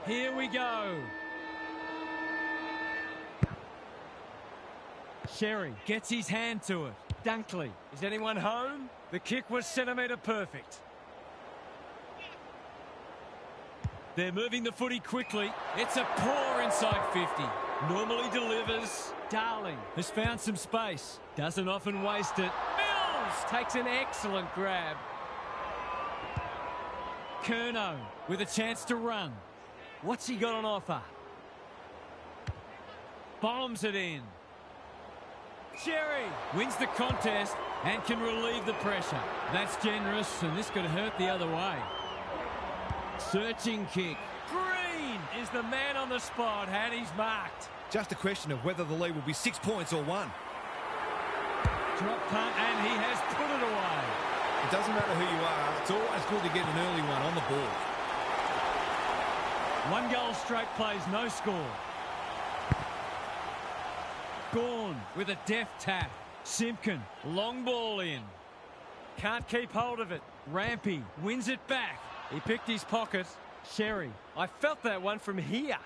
Here we go. Sherry gets his hand to it. Dunkley. Is anyone home? The kick was centimetre perfect. They're moving the footy quickly. It's a poor inside 50. Normally delivers. Darling has found some space. Doesn't often waste it. Mills takes an excellent grab. Curnow with a chance to run. What's he got on offer? Bombs it in. Sherry wins the contest and can relieve the pressure. That's generous, and this could hurt the other way. Searching kick. Green is the man on the spot, and he's marked. Just a question of whether the lead will be 6 points or 1. Drop punt, and he has put it away. It doesn't matter who you are, it's always good to get an early one on the board. 1 goal straight plays, no score. Gawn with a deft tap. Simpkin, long ball in. Can't keep hold of it. Rampy wins it back. He picked his pocket. Sherry, I felt that one from here.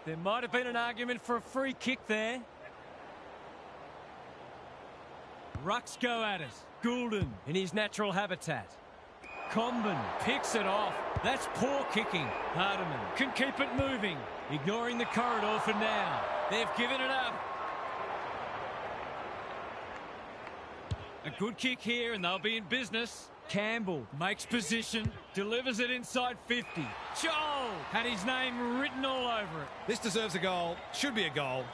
There might have been an argument for a free kick there. Rucks go at it. Goulden in his natural habitat. Comben picks it off. That's poor kicking. Hardiman can keep it moving. Ignoring the corridor for now. They've given it up. A good kick here and they'll be in business. Campbell makes position, delivers it inside 50. Joel had his name written all over it. This deserves a goal. Should be a goal.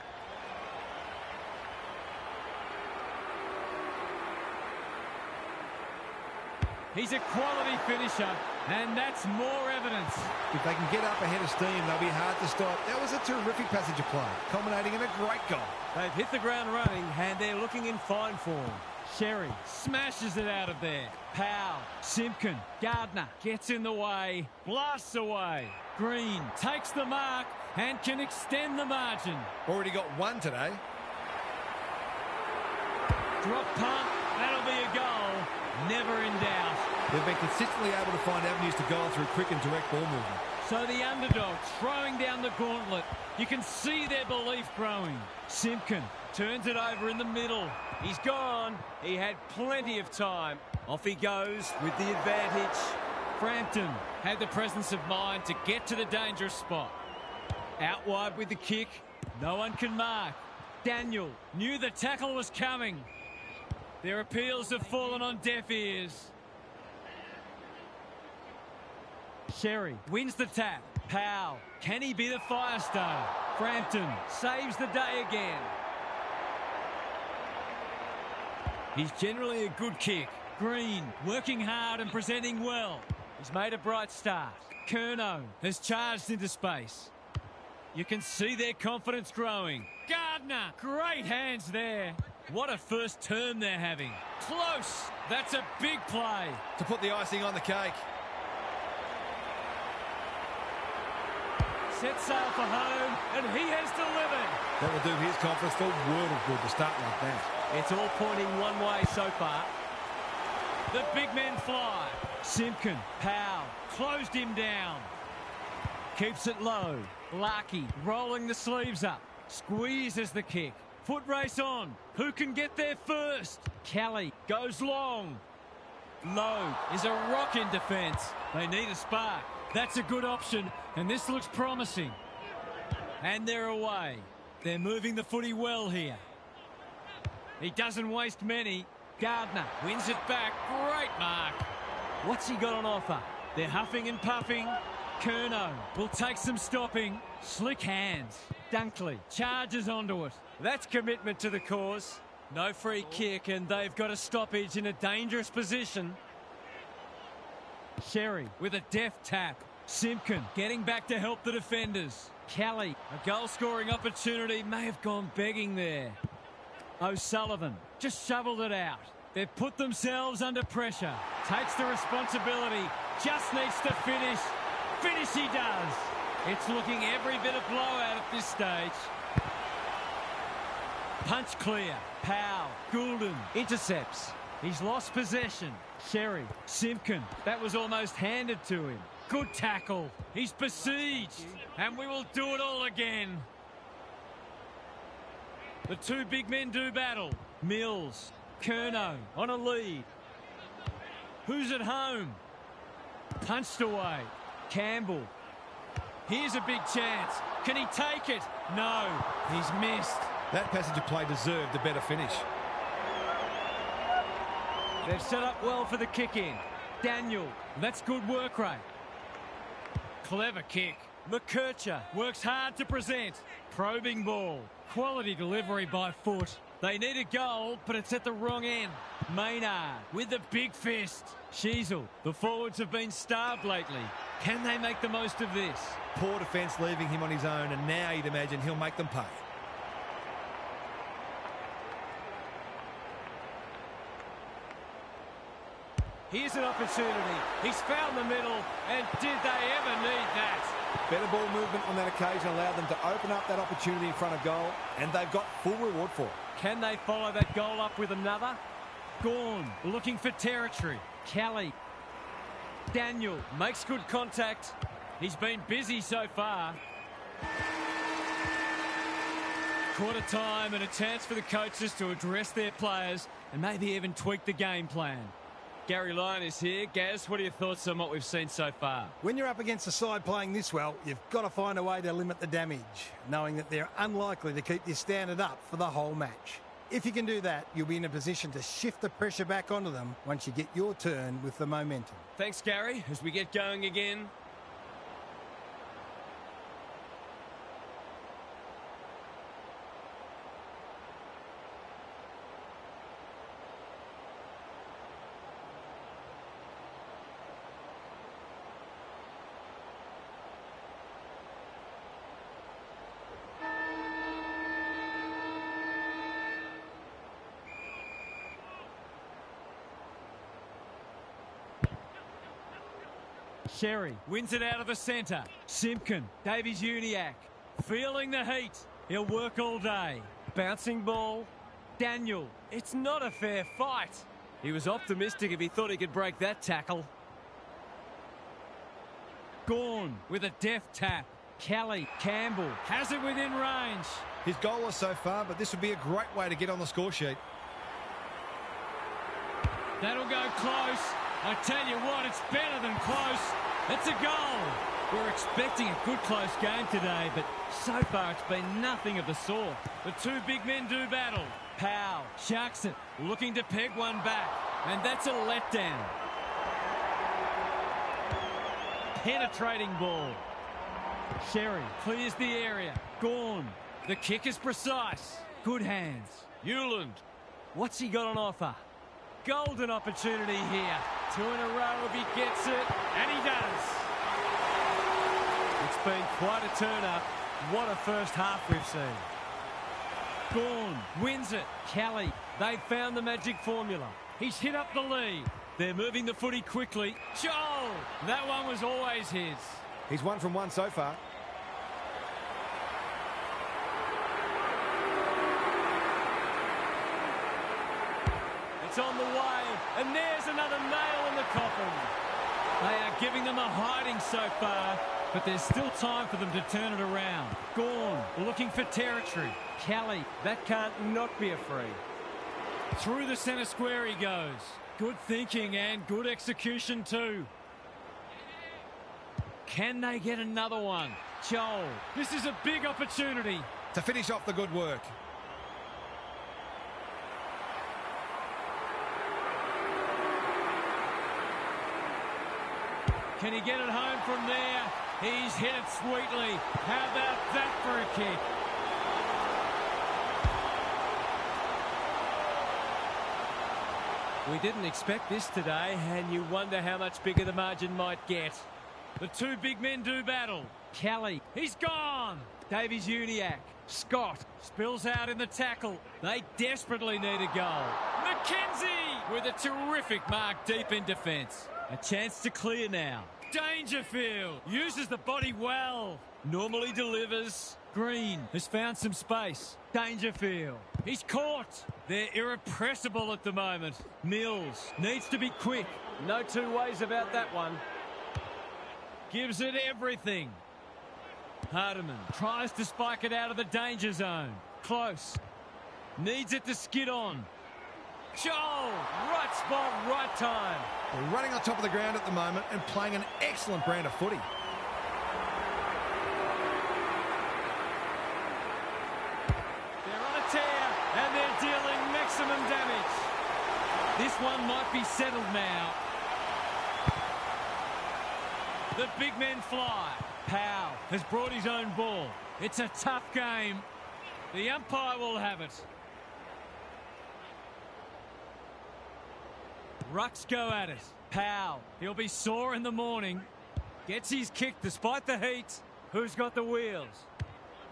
He's a quality finisher, and that's more evidence. If they can get up ahead of steam, they'll be hard to stop. That was a terrific passage of play, culminating in a great goal. They've hit the ground running, and they're looking in fine form. Sherry smashes it out of there. Powell, Simpkin, Gardner gets in the way, blasts away. Green takes the mark and can extend the margin. Already got 1 today. Drop punt, that'll be a goal. Never in doubt. They've been consistently able to find avenues to goal through quick and direct ball movement. So the underdog throwing down the gauntlet. You can see their belief growing. Simpkin turns it over in the middle. He's gone. He had plenty of time. Off he goes with the advantage. Frampton had the presence of mind to get to the dangerous spot. Out wide with the kick. No one can mark. Daniel knew the tackle was coming. Their appeals have fallen on deaf ears. Sherry wins the tap. Powell, can he be the fire starter? Frampton saves the day again. He's generally a good kick. Green working hard and presenting well. He's made a bright start. Curnow has charged into space. You can see their confidence growing. Gardner, great hands there. What a first term they're having. Close. That's a big play. To put the icing on the cake. Set sail for home, and he has delivered. That will do his conference the world of good to start like that. It's all pointing one way so far. The big men fly. Simpkin, Powell, closed him down. Keeps it low. Larkey rolling the sleeves up. Squeezes the kick. Foot race on. Who can get there first? Kelly goes long. Lowe is a rock in defence. They need a spark. That's a good option, and this looks promising. And they're away. They're moving the footy well here. He doesn't waste many. Gardner wins it back. Great mark. What's he got on offer? They're huffing and puffing. Curnow will take some stopping. Slick hands. Dunkley charges onto it. That's commitment to the cause. No free kick, and they've got a stoppage in a dangerous position. Sherry with a deft tap. Simpkin getting back to help the defenders. Kelly, a goal-scoring opportunity, may have gone begging there. O'Sullivan just shoveled it out. They've put themselves under pressure. Takes the responsibility. Just needs to finish. Finish he does. It's looking every bit of blowout at this stage. Punch clear. Powell. Goulden intercepts. He's lost possession. Sherry. Simpkin. That was almost handed to him. Good tackle. He's besieged. And we will do it all again. The two big men do battle. Mills. Curnow on a lead. Who's at home? Punched away. Campbell. Here's a big chance. Can he take it? No. He's missed. That passage of play deserved a better finish. They've set up well for the kick-in. Daniel. That's good work rate. Clever kick. McKercher works hard to present. Probing ball. Quality delivery by foot. They need a goal, but it's at the wrong end. Maynard with the big fist. Sheasel. The forwards have been starved lately. Can they make the most of this? Poor defence leaving him on his own, and now you'd imagine he'll make them pay. Here's an opportunity. He's found the middle, and did they ever need that? Better ball movement on that occasion allowed them to open up that opportunity in front of goal, and they've got full reward for it. Can they follow that goal up with another? Gawn looking for territory. Kelly. Daniel makes good contact. He's been busy so far. Quarter time and a chance for the coaches to address their players and maybe even tweak the game plan. Gary Lyon is here. Gaz, what are your thoughts on what we've seen so far? When you're up against a side playing this well, you've got to find a way to limit the damage, knowing that they're unlikely to keep this standard up for the whole match. If you can do that, you'll be in a position to shift the pressure back onto them once you get your turn with the momentum. Thanks, Gary. As we get going again. Sherry wins it out of the centre. Simpkin, Davies-Uniacke, feeling the heat. He'll work all day. Bouncing ball. Daniel, it's not a fair fight. He was optimistic if he thought he could break that tackle. Gawn with a deft tap. Kelly, Campbell has it within range. His goal was so far, but this would be a great way to get on the score sheet. That'll go close. I tell you what, it's better than close. It's a goal. We're expecting a good close game today, but so far it's been nothing of the sort. The two big men do battle. Powell sharks it, looking to peg one back, and that's a letdown. Penetrating ball. Sherry clears the area. Gawn. The kick is precise. Good hands. Hewland. What's he got on offer? Golden opportunity here. Two in a row if he gets it, and he does. It's been quite a turn-up. What a first half we've seen. Gawn wins it. Kelly, they've found the magic formula. He's hit up the lead. They're moving the footy quickly. Joel, that one was always his. He's 1 from 1 so far. It's on the way, and there's another nail in the coffin. They are giving them a hiding so far, but there's still time for them to turn it around. Gawn looking for territory. Kelly, that can't not be a free. Through the centre square he goes. Good thinking and good execution too. Can they get another one? Joel, this is a big opportunity. To finish off the good work. Can he get it home from there? He's hit it sweetly. How about that for a kick? We didn't expect this today, and you wonder how much bigger the margin might get. The two big men do battle. Kelly, he's gone. Davies-Uniacke. Scott spills out in the tackle. They desperately need a goal. McKenzie with a terrific mark deep in defence. A chance to clear now. Dangerfield uses the body well. Normally delivers. Green has found some space. Dangerfield. He's caught. They're irrepressible at the moment. Mills needs to be quick. No two ways about that one. Gives it everything. Hardiman tries to spike it out of the danger zone. Close. Needs it to skid on. Joel, right spot, right time. They're running on top of the ground at the moment and playing an excellent brand of footy. They're on a tear and they're dealing maximum damage. This one might be settled now. The big men fly. Powell has brought his own ball. It's a tough game. The umpire will have it. Rucks go at it. Powell, he'll be sore in the morning. Gets his kick despite the heat. Who's got the wheels?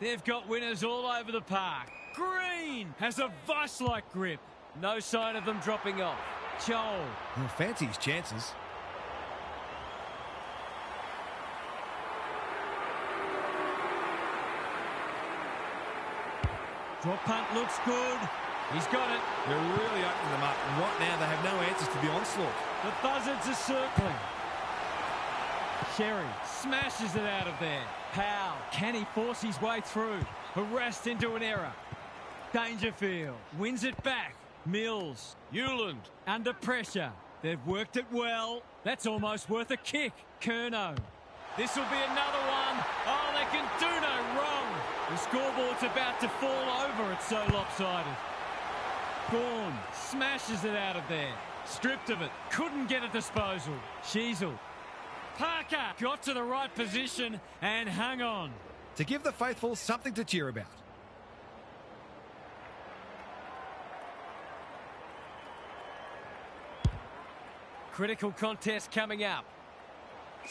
They've got winners all over the park. Green has a vice-like grip. No sign of them dropping off. Joel. He'll fancy his chances. Drop punt looks good. He's got it. They're really opening them up. And right now they have no answers to the onslaught. The buzzards are circling. Sherry smashes it out of there. Powell, can he force his way through? Harassed into an error. Dangerfield wins it back. Mills, Hewland under pressure. They've worked it well. That's almost worth a kick. Curnow. This will be another one. Oh, they can do no wrong. The scoreboard's about to fall over. It's so lopsided. Gorn smashes it out of there. Stripped of it. Couldn't get a disposal. Sheasel. Parker got to the right position and hung on. To give the faithful something to cheer about. Critical contest coming up.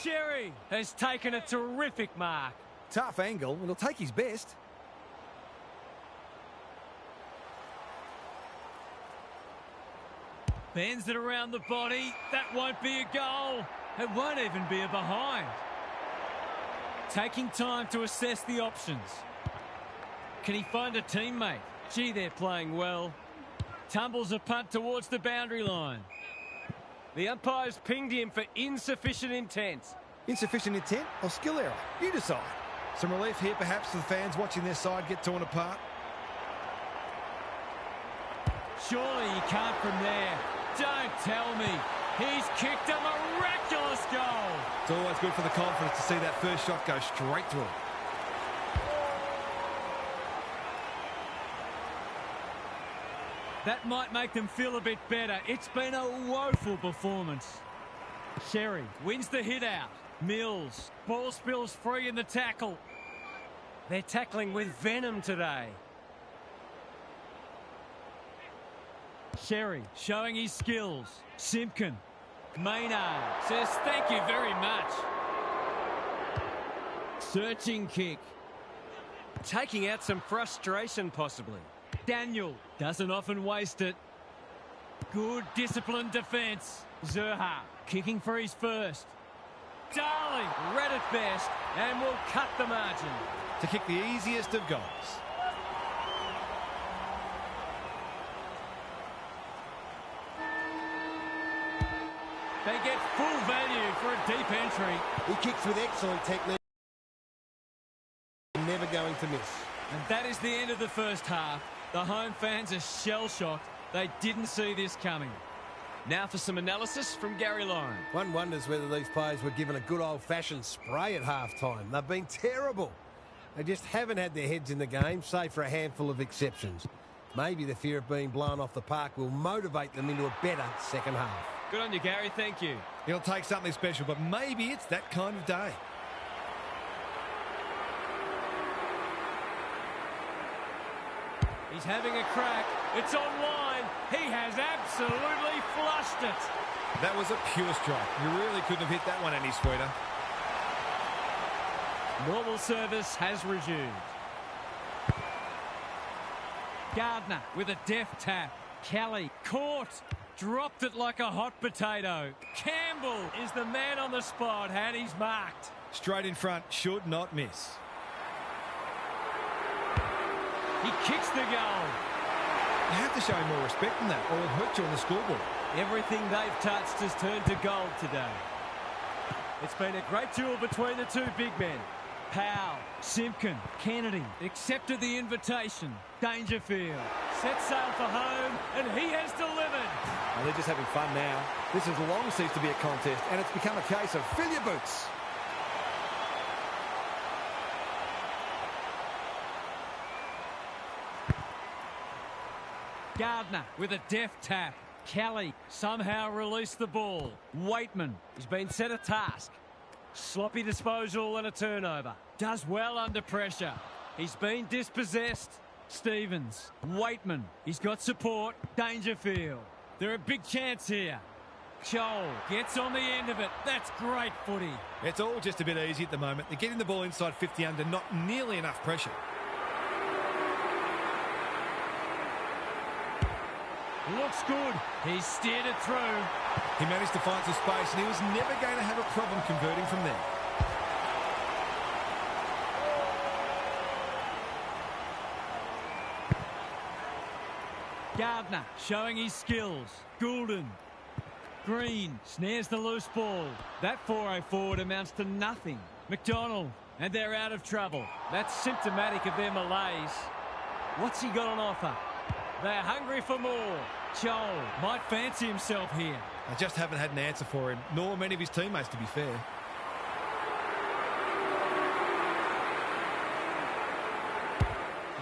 Cherry has taken a terrific mark. Tough angle, and he'll take his best. Bends it around the body. That won't be a goal. It won't even be a behind. Taking time to assess the options. Can he find a teammate? Gee, they're playing well. Tumbles a punt towards the boundary line. The umpire's pinged him for insufficient intent. Insufficient intent or skill error? You decide. Some relief here perhaps for the fans watching their side get torn apart. Surely he can't from there. Don't tell me. He's kicked a miraculous goal. It's always good for the confidence to see that first shot go straight through. That might make them feel a bit better. It's been a woeful performance. Sherry wins the hit out. Mills. Ball spills free in the tackle. They're tackling with venom today. Sherry showing his skills. Simpkin. Maynard says thank you very much. Searching kick. Taking out some frustration possibly. Daniel doesn't often waste it. Good disciplined defence. Zerha kicking for his first. Darling read it best and will cut the margin. To kick the easiest of goals. They get full value for a deep entry. He kicks with excellent technique. Never going to miss. And that is the end of the first half. The home fans are shell-shocked. They didn't see this coming. Now for some analysis from Gary Lyon. One wonders whether these players were given a good old-fashioned spray at half-time. They've been terrible. They just haven't had their heads in the game, save for a handful of exceptions. Maybe the fear of being blown off the park will motivate them into a better second half. Good on you, Gary. Thank you. It'll take something special, but maybe it's that kind of day. He's having a crack. It's online. He has absolutely flushed it. That was a pure strike. You really couldn't have hit that one any sweeter. Normal service has resumed. Gardner with a deft tap. Kelly caught. Dropped it like a hot potato. Campbell is the man on the spot, and he's marked. Straight in front, should not miss. He kicks the goal. You have to show him more respect than that, or it'll hurt you on the scoreboard. Everything they've touched has turned to gold today. It's been a great duel between the two big men. Powell, Simpkin, Kennedy accepted the invitation. Dangerfield set sail for home, and he has delivered. Well, they're just having fun now. This has long ceased to be a contest, and it's become a case of fill your boots. Gardner with a deft tap. Kelly somehow released the ball. Waitman has been set a task. Sloppy disposal and a turnover. Does well under pressure. He's been dispossessed. Stevens. Waitman. He's got support. Dangerfield. They're a big chance here. Joel gets on the end of it. That's great footy. It's all just a bit easy at the moment. They're getting the ball inside 50 under, not nearly enough pressure. Looks good. He's steered it through. He managed to find some space, and he was never going to have a problem converting from there. Gardner showing his skills. Goulden. Green snares the loose ball. That 4-0 forward amounts to nothing. McDonald, and they're out of trouble. That's symptomatic of their malaise. What's he got on offer? They're hungry for more. Joel might fancy himself here. I just haven't had an answer for him, nor many of his teammates, to be fair.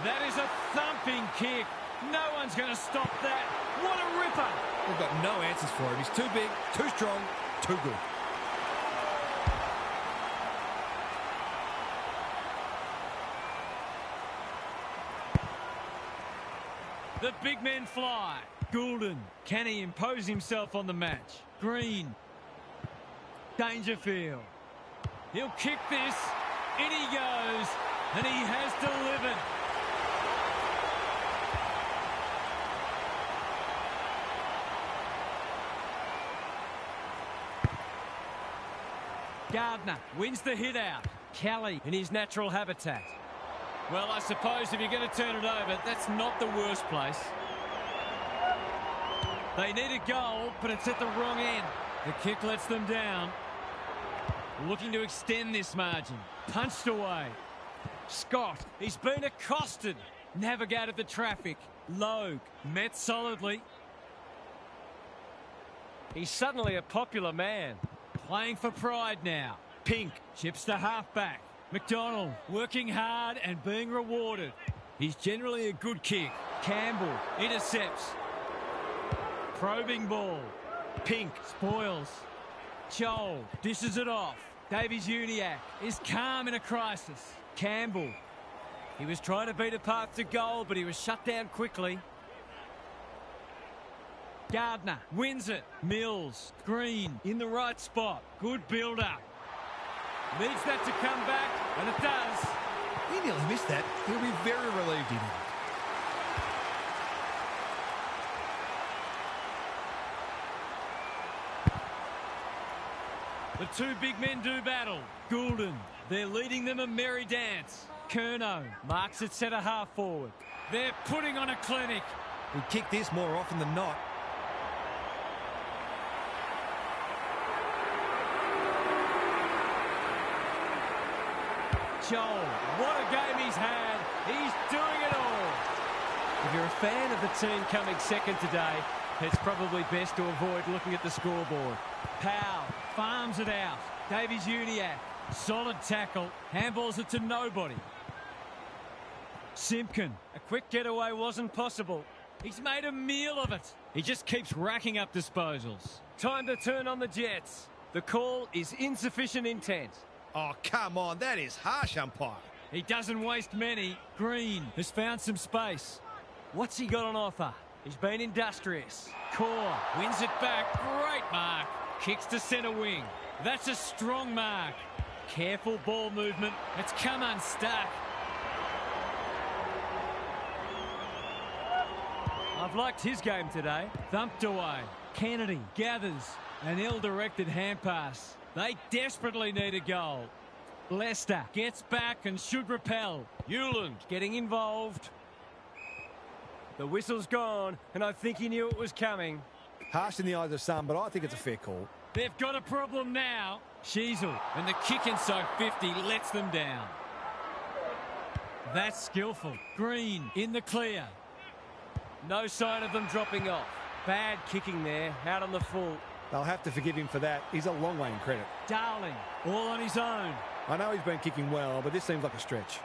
That is a thumping kick. No one's going to stop that. What a ripper. We've got no answers for him. He's too big, too strong, too good. The big men fly. Goulden. Can he impose himself on the match? Green. Dangerfield. He'll kick this. In he goes. And he has delivered. Gardner wins the hit out. Kelly in his natural habitat. Well, I suppose if you're going to turn it over, that's not the worst place. They need a goal, but it's at the wrong end. The kick lets them down. Looking to extend this margin. Punched away. Scott, he's been accosted. Navigated the traffic. Logue met solidly. He's suddenly a popular man. Playing for pride now. Pink chips to half-back. McDonald working hard and being rewarded. He's generally a good kick. Campbell intercepts. Probing ball. Pink spoils. Joel dishes it off. Davies-Uniacke is calm in a crisis. Campbell. He was trying to beat a path to goal, but he was shut down quickly. Gardner wins it. Mills. Green in the right spot. Good build-up. Needs that to come back, and it does. He nearly missed that. He'll be very relieved he did. The two big men do battle. Goulden, they're leading them a merry dance. Curnow marks it centre half forward. They're putting on a clinic. We kick this more often than not. Joel, what a game he's had. He's doing it all. If you're a fan of the team coming second today, it's probably best to avoid looking at the scoreboard. Powell farms it out. Davies-Uniacke, solid tackle, handballs it to nobody. Simpkin, a quick getaway wasn't possible. He's made a meal of it. He just keeps racking up disposals. Time to turn on the Jets. The call is insufficient intent. Oh, come on. That is harsh, umpire. He doesn't waste many. Green has found some space. What's he got on offer? He's been industrious. Core wins it back. Great mark. Kicks to centre wing. That's a strong mark. Careful ball movement. It's come unstuck. I've liked his game today. Thumped away. Kennedy gathers. An ill-directed hand pass. They desperately need a goal. Leicester gets back and should repel. Hewland getting involved. The whistle's gone, and I think he knew it was coming. Harsh in the eyes of some, but I think it's a fair call. They've got a problem now. Sheasel, and the kick inside 50 lets them down. That's skillful. Green in the clear. No sign of them dropping off. Bad kicking there, out on the full. They'll have to forgive him for that. He's a long way in credit. Darling, all on his own. I know he's been kicking well, but this seems like a stretch.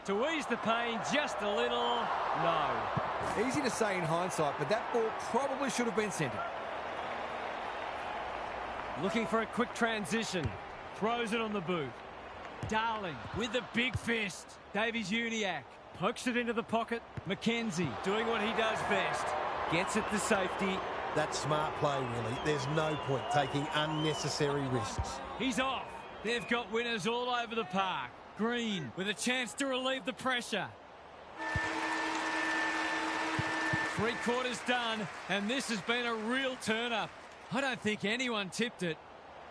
To ease the pain just a little, no. Easy to say in hindsight, but that ball probably should have been centred. Looking for a quick transition. Throws it on the boot. Darling with the big fist. Davies-Uniacke pokes it into the pocket. McKenzie doing what he does best. Gets it to safety. That's smart play, really. There's no point taking unnecessary risks. He's off. They've got winners all over the park. Green with a chance to relieve the pressure. 3/4 done, and this has been a real turn-up. I don't think anyone tipped it.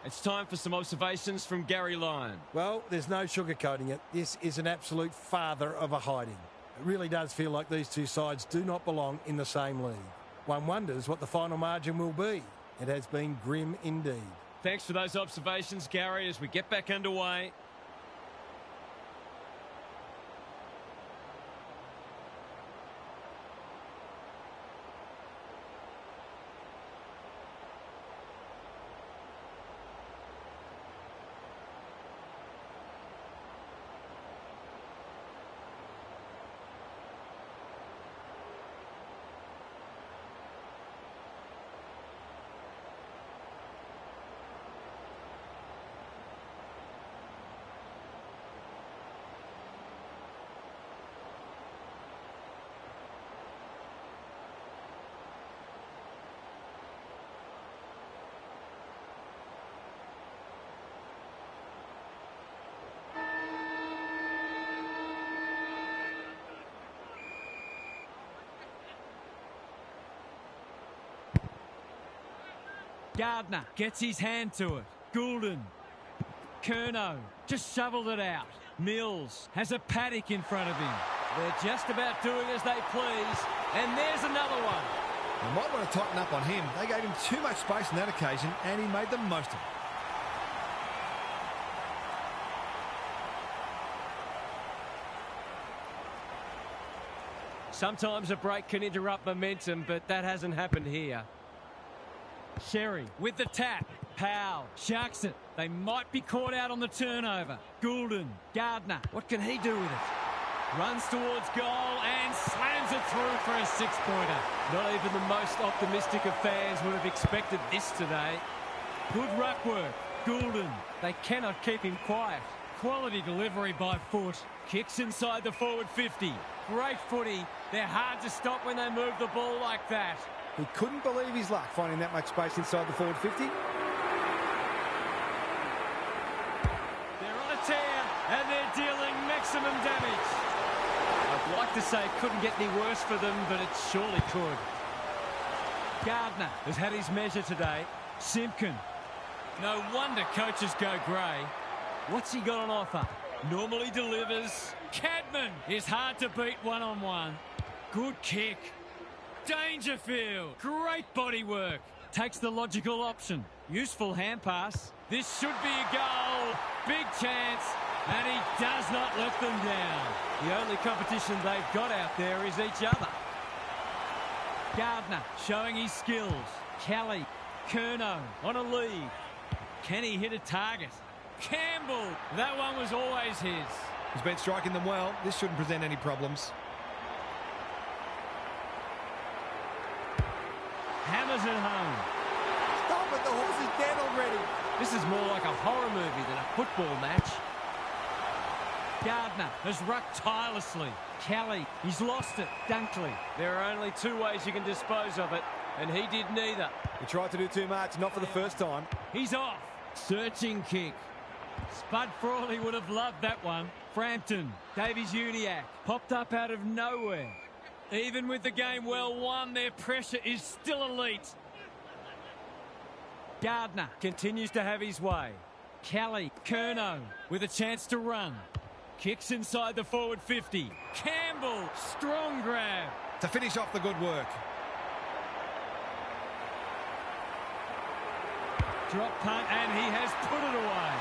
It's time for some observations from Gary Lyon. Well, there's no sugarcoating it. This is an absolute father of a hiding. It really does feel like these two sides do not belong in the same league. One wonders what the final margin will be. It has been grim indeed. Thanks for those observations, Gary, as we get back underway. Gardner gets his hand to it. Goulden. Curnow just shoveled it out. Mills has a paddock in front of him. They're just about doing as they please. And there's another one. You might want to tighten up on him. They gave him too much space on that occasion, and he made the most of it. Sometimes a break can interrupt momentum, but that hasn't happened here. Sherry with the tap. Powell sharks it. They might be caught out on the turnover. Goulden. Gardner. What can he do with it? Runs towards goal and slams it through for a six-pointer. Not even the most optimistic of fans would have expected this today. Good ruck work. Goulden. They cannot keep him quiet. Quality delivery by foot. Kicks inside the forward 50. Great footy. They're hard to stop when they move the ball like that. He couldn't believe his luck finding that much space inside the forward 50. They're on a tear and they're dealing maximum damage. I'd like to say it couldn't get any worse for them, but it surely could. Gardner has had his measure today. Simpkin. No wonder coaches go grey. What's he got on offer? Normally delivers. Cadman is hard to beat one-on-one. Good kick. Dangerfield. Great body work. Takes the logical option. Useful hand pass. This should be a goal. Big chance. And he does not let them down. The only competition they've got out there is each other. Gardner showing his skills. Kelly. Curnow on a lead. Can he hit a target? Campbell. That one was always his. He's been striking them well. This shouldn't present any problems. Hammers it home. Stop it, the horse is dead already. This is more like a horror movie than a football match. Gardner has rucked tirelessly. Kelly, he's lost it. Dunkley. There are only two ways you can dispose of it, and he did neither. He tried to do too much, not for the first time. He's off. Searching kick. Spud Frawley would have loved that one. Frampton. Davies-Uniacke. Popped up out of nowhere. Even with the game well won, their pressure is still elite. Gardner continues to have his way. Kelly. Curnow with a chance to run. Kicks inside the forward 50. Campbell. Strong grab. to finish off the good work. Drop punt, and he has put it away.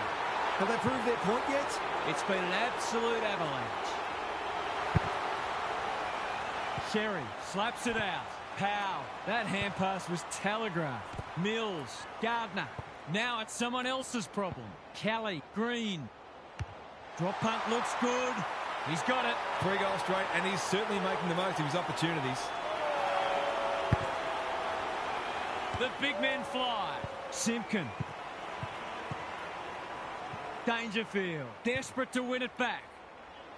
Have they proved their point yet? It's been an absolute avalanche. Sherry slaps it out. Powell. That hand pass was telegraphed. Mills. Gardner. Now it's someone else's problem. Kelly. Green. Drop punt looks good. He's got it. 3 goals straight, and he's certainly making the most of his opportunities. The big men fly. Simpkin. Dangerfield. Desperate to win it back.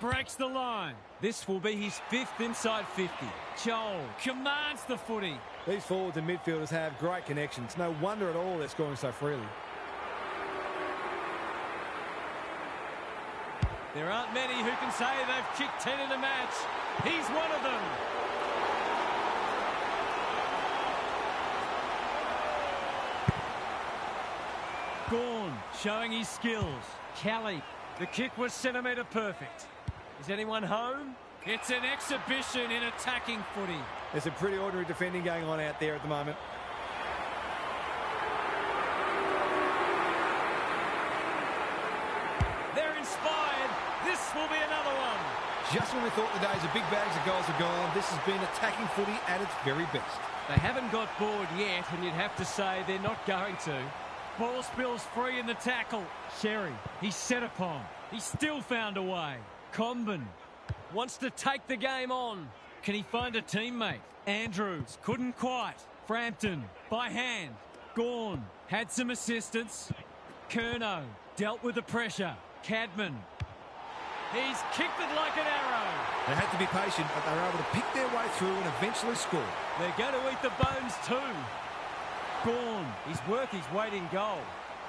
Breaks the line. This will be his 5th inside 50. Joel commands the footy. These forwards and midfielders have great connections. No wonder at all they're scoring so freely. There aren't many who can say they've kicked 10 in a match. He's one of them. Gawn showing his skills. Kelly. The kick was centimetre perfect. Is anyone home? It's an exhibition in attacking footy. There's some pretty ordinary defending going on out there at the moment. They're inspired. This will be another one. Just when we thought the days of big bags of goals are gone, this has been attacking footy at its very best. They haven't got bored yet, and you'd have to say they're not going to. Ball spills free in the tackle. Sherry, he's set upon. He's still found a way. Comben wants to take the game on. Can he find a teammate? Andrews couldn't quite. Frampton by hand. Gawn had some assistance. Curnow dealt with the pressure. Cadman. He's kicked it like an arrow. They had to be patient, but they were able to pick their way through and eventually score. They're going to eat the bones too. Gawn, he's worth his weight in goal.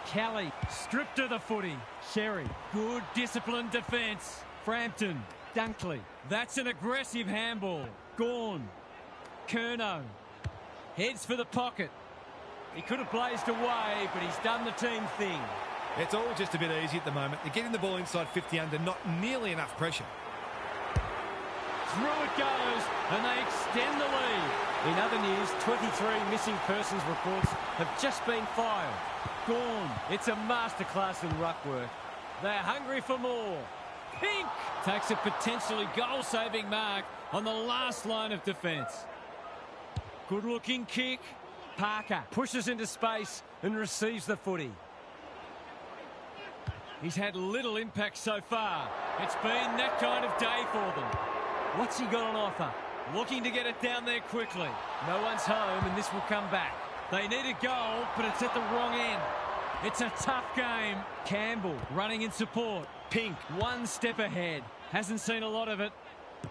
Kelly stripped of the footy. Sherry, good disciplined defence. Frampton, Dunkley. That's an aggressive handball. Gawn, Curnow. Heads for the pocket. He could have blazed away, but he's done the team thing. It's all just a bit easy at the moment. They're getting the ball inside 50 under, not nearly enough pressure. Through it goes, and they extend the lead. In other news, 23 missing persons reports have just been filed. Gawn, it's a masterclass in ruck work. They're hungry for more. Pink takes a potentially goal-saving mark on the last line of defence. Good-looking kick. Parker pushes into space and receives the footy. He's had little impact so far. It's been that kind of day for them. What's he got on offer? Looking to get it down there quickly. No one's home, and this will come back. They need a goal, but it's at the wrong end. It's a tough game. Campbell running in support. Pink, one step ahead. Hasn't seen a lot of it.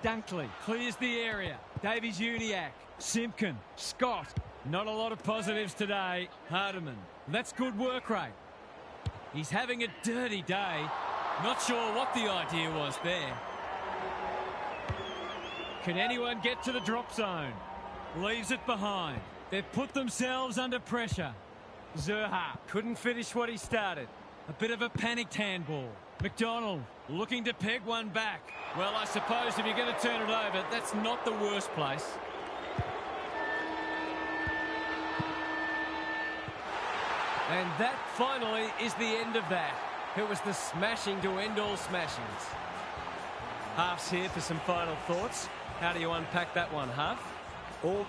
Dunkley clears the area. Davies-Uniacke. Simpkin. Scott. Not a lot of positives today. Hardiman. That's good work rate. He's having a dirty day. Not sure what the idea was there. Can anyone get to the drop zone? Leaves it behind. They've put themselves under pressure. Zerha couldn't finish what he started. A bit of a panicked handball. McDonald looking to peg one back. Well, I suppose if you're going to turn it over, that's not the worst place. And that finally is the end of that. It was the smashing to end all smashings. Half's here for some final thoughts. How do you unpack that one, Half? All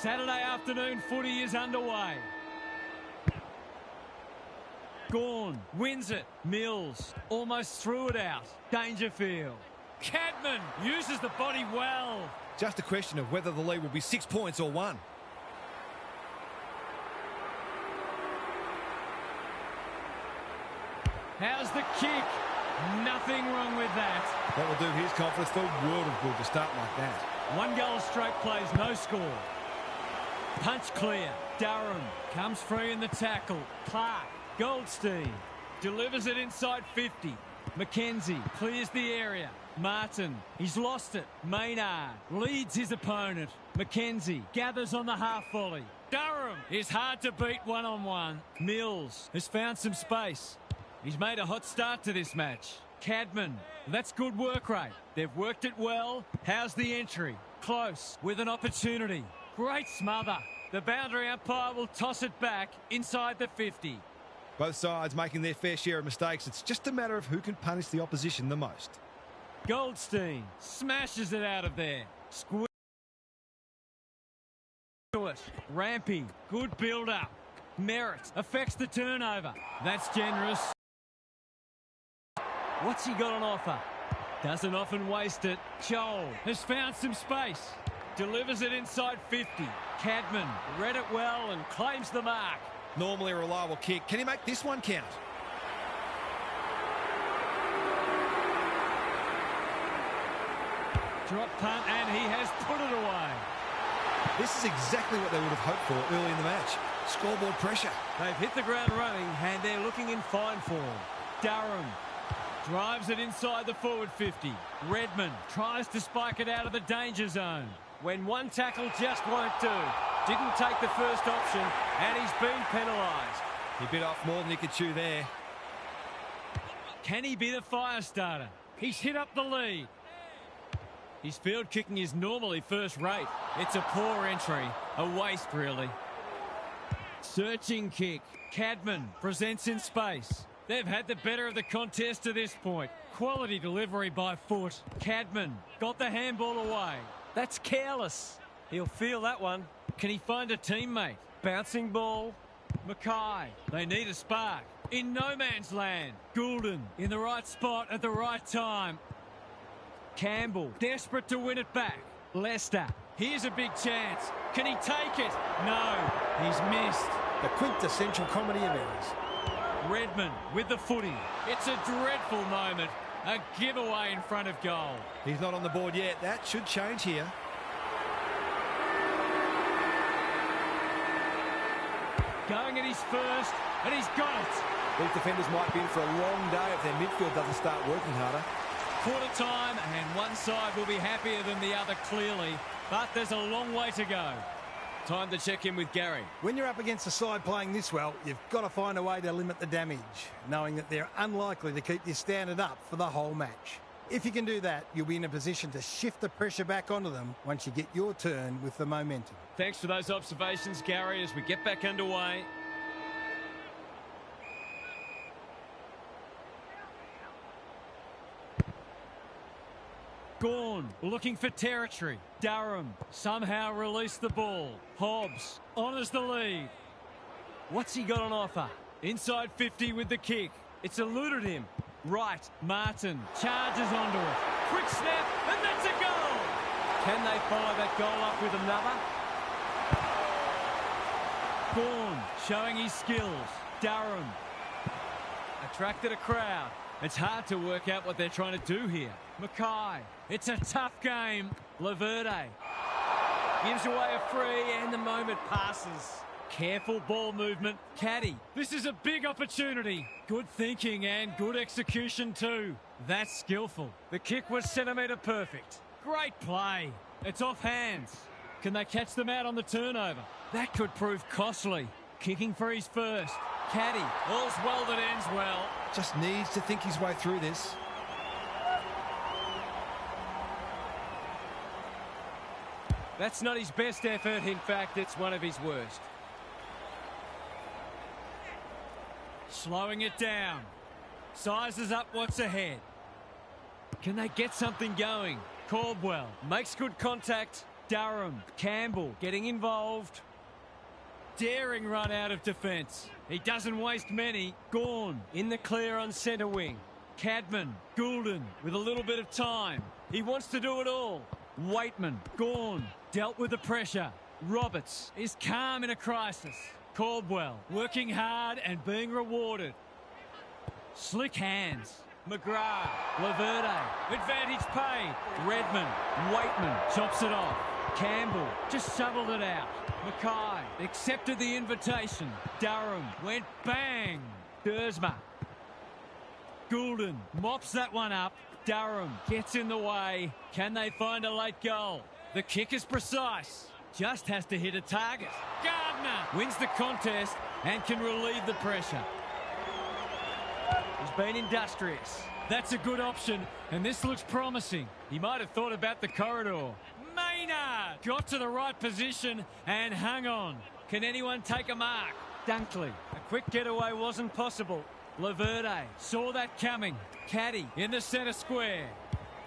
Saturday afternoon footy is underway. Gawn wins it. Mills almost threw it out. Dangerfield. Cadman uses the body well. Just a question of whether the lead will be 6 points or 1. How's the kick? Nothing wrong with that. That will do his confidence the world of good to start like that. 1 goal straight plays, no score. Punch clear. Durham comes free in the tackle. Clark. Goldstein delivers it inside 50. McKenzie clears the area. Martin, he's lost it. Maynard leads his opponent. McKenzie gathers on the half volley. Durham is hard to beat one-on-one. Mills has found some space. He's made a hot start to this match. Cadman, that's good work rate. They've worked it well. How's the entry? Close with an opportunity. Great smother. The boundary umpire will toss it back inside the 50. Both sides making their fair share of mistakes. It's just a matter of who can punish the opposition the most. Goldstein smashes it out of there. Squeeze to it. Rampy, good build-up. Merritt affects the turnover. That's generous. What's he got on offer? Doesn't often waste it. Joel has found some space. Delivers it inside 50. Cadman read it well and claims the mark. Normally a reliable kick. Can he make this one count? Drop punt, and he has put it away. This is exactly what they would have hoped for early in the match. Scoreboard pressure. They've hit the ground running, and they're looking in fine form. Durham drives it inside the forward 50. Redmond tries to spike it out of the danger zone. When one tackle just won't do. Didn't take the first option, and he's been penalised. He bit off more than he could chew there. Can he be the fire starter? He's hit up the lead. His field kicking is normally first rate. It's a poor entry. A waste, really. Searching kick. Cadman presents in space. They've had the better of the contest to this point. Quality delivery by foot. Cadman got the handball away. That's careless. He'll feel that one. Can he find a teammate? Bouncing ball. Mackay. They need a spark. In no man's land. Goulden in the right spot at the right time. Campbell desperate to win it back. Leicester. Here's a big chance. Can he take it? No. He's missed. The quintessential comedy of errors. Redmond with the footy. It's a dreadful moment. A giveaway in front of goal. He's not on the board yet. That should change here. Going at his first, and he's got it. These defenders might be in for a long day if their midfield doesn't start working harder. Quarter time, and one side will be happier than the other, clearly. But there's a long way to go. Time to check in with Gary. When you're up against a side playing this well, you've got to find a way to limit the damage, knowing that they're unlikely to keep this standard up for the whole match. If you can do that, you'll be in a position to shift the pressure back onto them once you get your turn with the momentum. Thanks for those observations, Gary, as we get back underway. Gawn looking for territory. Durham somehow released the ball. Hobbs honours the lead. What's he got on offer? Inside 50 with the kick. It's eluded him. Right, Martin charges onto it. Quick snap, and that's a goal! Can they follow that goal up with another? Gawn showing his skills. Durham attracted a crowd. It's hard to work out what they're trying to do here. Mackay, it's a tough game. Laverde gives away a free, and the moment passes. Careful ball movement. Caddy, this is a big opportunity. Good thinking and good execution too. That's skillful. The kick was centimetre perfect. Great play. It's off hands. Can they catch them out on the turnover? That could prove costly. Kicking for his first. Caddy, all's well that ends well. Just needs to think his way through this. That's not his best effort. In fact, it's one of his worst. Slowing it down. Sizes up what's ahead. Can they get something going? Caldwell makes good contact. Durham, Campbell getting involved. Daring run out of defence. He doesn't waste many. Gawn in the clear on centre wing. Cadman, Goulden with a little bit of time. He wants to do it all. Waitman, Gawn, dealt with the pressure. Roberts is calm in a crisis. Caldwell working hard and being rewarded. Slick hands. McGrath, Laverde, advantage paid. Redmond, Waitman chops it off. Campbell just shoveled it out. Mackay accepted the invitation. Durham went bang. Dersma. Goulden mops that one up. Durham gets in the way. Can they find a late goal? The kick is precise. Just has to hit a target. Gardner wins the contest and can relieve the pressure. He's been industrious. That's a good option, and this looks promising. He might have thought about the corridor. Maynard got to the right position and hung on. Can anyone take a mark? Dunkley. A quick getaway wasn't possible. Laverde saw that coming. Caddy in the centre square.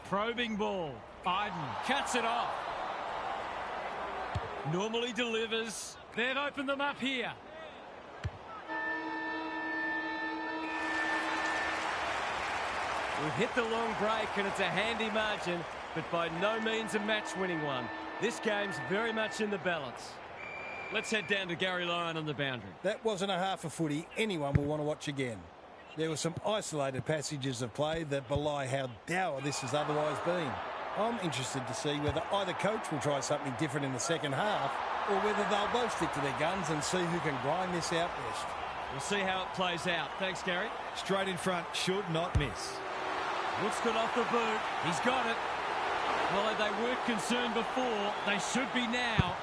Probing ball. Iden cuts it off. Normally delivers. They've opened them up here. We've hit the long break and it's a handy margin, but by no means a match-winning one. This game's very much in the balance. Let's head down to Gary Lyon on the boundary. That wasn't a half a footy anyone will want to watch again. There were some isolated passages of play that belie how dour this has otherwise been. I'm interested to see whether either coach will try something different in the second half or whether they'll both stick to their guns and see who can grind this out best. We'll see how it plays out. Thanks, Gary. Straight in front, should not miss. Looks good off the boot. He's got it. Well, they weren't concerned before. They should be now.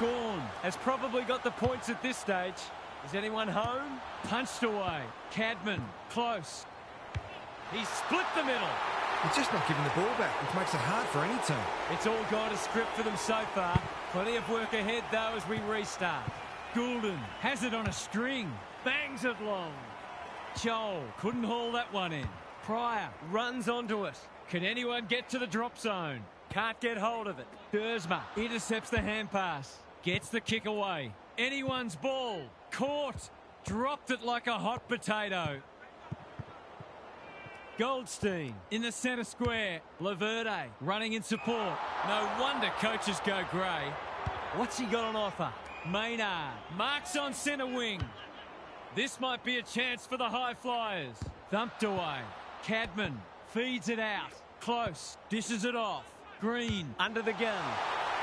Gawn has probably got the points at this stage. Is anyone home? Punched away. Cadman, close. He's split the middle. He's just not giving the ball back, which makes it hard for any team. It's all gone to script for them so far. Plenty of work ahead, though, as we restart. Goulden has it on a string. Bangs it long. Joel couldn't haul that one in. Pryor runs onto it. Can anyone get to the drop zone? Can't get hold of it. Dersma intercepts the hand pass. Gets the kick away. Anyone's ball. Caught. Dropped it like a hot potato. Goldstein in the centre square. Laverde running in support. No wonder coaches go grey. What's he got on offer? Maynard marks on centre wing. This might be a chance for the high flyers. Thumped away. Cadman feeds it out. Close. Dishes it off. Green under the gun.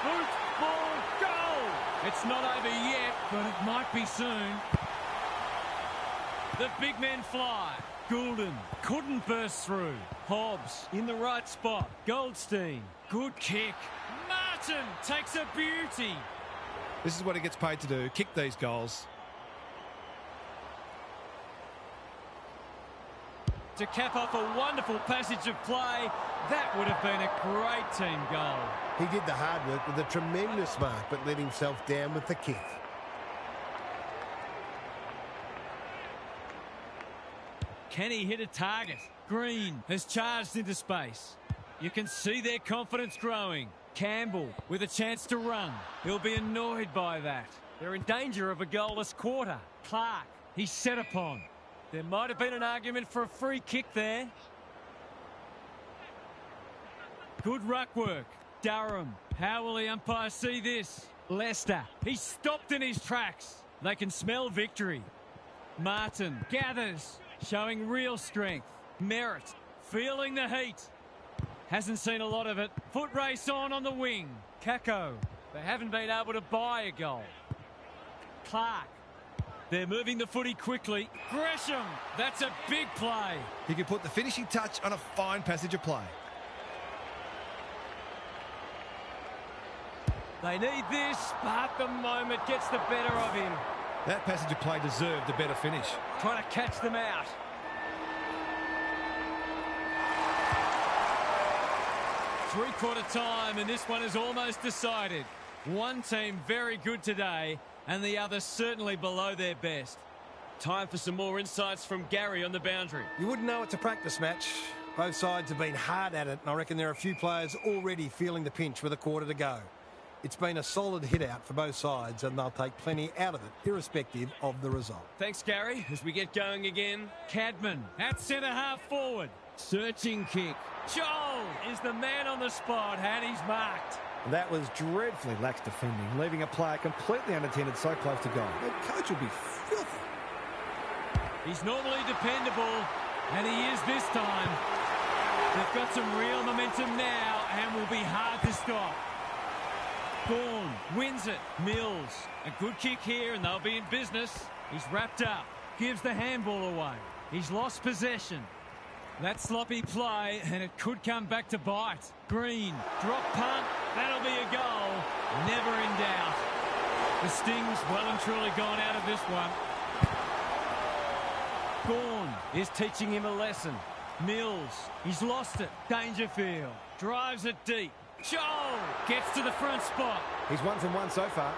Boot, ball, goal! It's not over yet, but it might be soon. The big men fly. Goulden couldn't burst through. Hobbs in the right spot. Goldstein. Good kick. Martin takes a beauty. This is what he gets paid to do, kick these goals. To cap off a wonderful passage of play, that would have been a great team goal. He did the hard work with a tremendous mark, but let himself down with the kick. Can he hit a target? Green has charged into space. You can see their confidence growing. Campbell with a chance to run. He'll be annoyed by that. They're in danger of a goalless quarter. Clark, he's set upon. There might have been an argument for a free kick there. Good ruck work. Durham, how will the umpire see this? Lester, he's stopped in his tracks. They can smell victory. Martin gathers, showing real strength. Merritt, feeling the heat. Hasn't seen a lot of it. Foot race on the wing. Kako, they haven't been able to buy a goal. Clark, they're moving the footy quickly. Gresham, that's a big play. He can put the finishing touch on a fine passage of play. They need this, but the moment gets the better of him. That passage of play deserved a better finish. Trying to catch them out. Three-quarter time, and this one is almost decided. One team very good today, and the other certainly below their best. Time for some more insights from Gary on the boundary. You wouldn't know it's a practice match. Both sides have been hard at it, and I reckon there are a few players already feeling the pinch with a quarter to go. It's been a solid hit-out for both sides, and they'll take plenty out of it, irrespective of the result. Thanks, Gary. As we get going again, Cadman at centre-half forward. Searching kick. Joel is the man on the spot, and he's marked. That was dreadfully lax defending, leaving a player completely unattended so close to goal. The coach will be filthy. He's normally dependable, and he is this time. They've got some real momentum now, and will be hard to stop. Bourne wins it. Mills, a good kick here, and they'll be in business. He's wrapped up, gives the handball away. He's lost possession. That sloppy play, and it could come back to bite. Green, drop punt, that'll be a goal. Never in doubt. The Sting's well and truly gone out of this one. Bourne is teaching him a lesson. Mills, he's lost it. Dangerfield drives it deep. Joel gets to the front spot. He's 1 from 1 so far.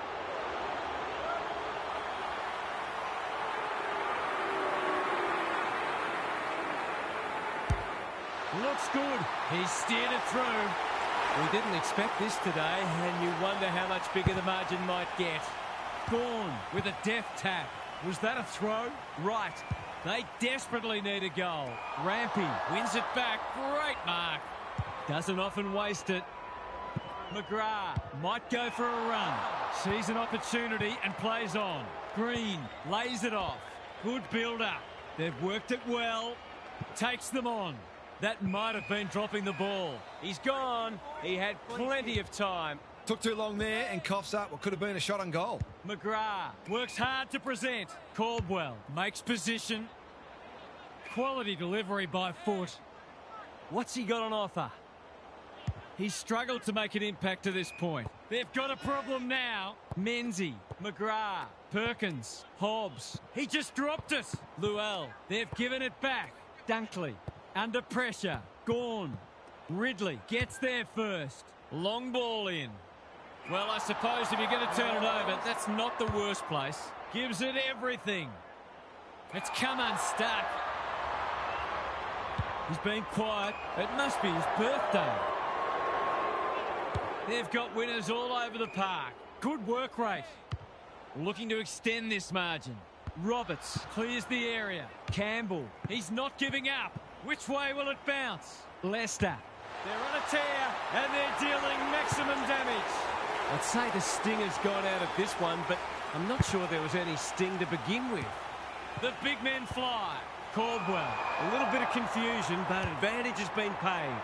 Looks good. He's steered it through. We didn't expect this today, and you wonder how much bigger the margin might get. Bourne with a deft tap. Was that a throw? Right. They desperately need a goal. Rampy wins it back. Great mark. Doesn't often waste it. McGrath might go for a run. Sees an opportunity and plays on. Green lays it off. Good build-up. They've worked it well. Takes them on. That might have been dropping the ball. He's gone. He had plenty of time. Took too long there and coughs up what could have been a shot on goal. McGrath works hard to present. Caldwell makes position. Quality delivery by foot. What's he got on offer? He's struggled to make an impact to this point. They've got a problem now. Menzie, McGrath, Perkins, Hobbs. He just dropped it. Luell, they've given it back. Dunkley, under pressure. Gawn, Ridley gets there first. Long ball in. Well, I suppose if you're going to turn it over, that's not the worst place. Gives it everything. It's come unstuck. He's been quiet. It must be his birthday. They've got winners all over the park. Good work rate. Looking to extend this margin. Roberts clears the area. Campbell, he's not giving up. Which way will it bounce? Leicester, they're on a tear and they're dealing maximum damage. I'd say the sting has gone out of this one, but I'm not sure there was any sting to begin with. The big men fly. Caldwell, a little bit of confusion, but advantage has been paid.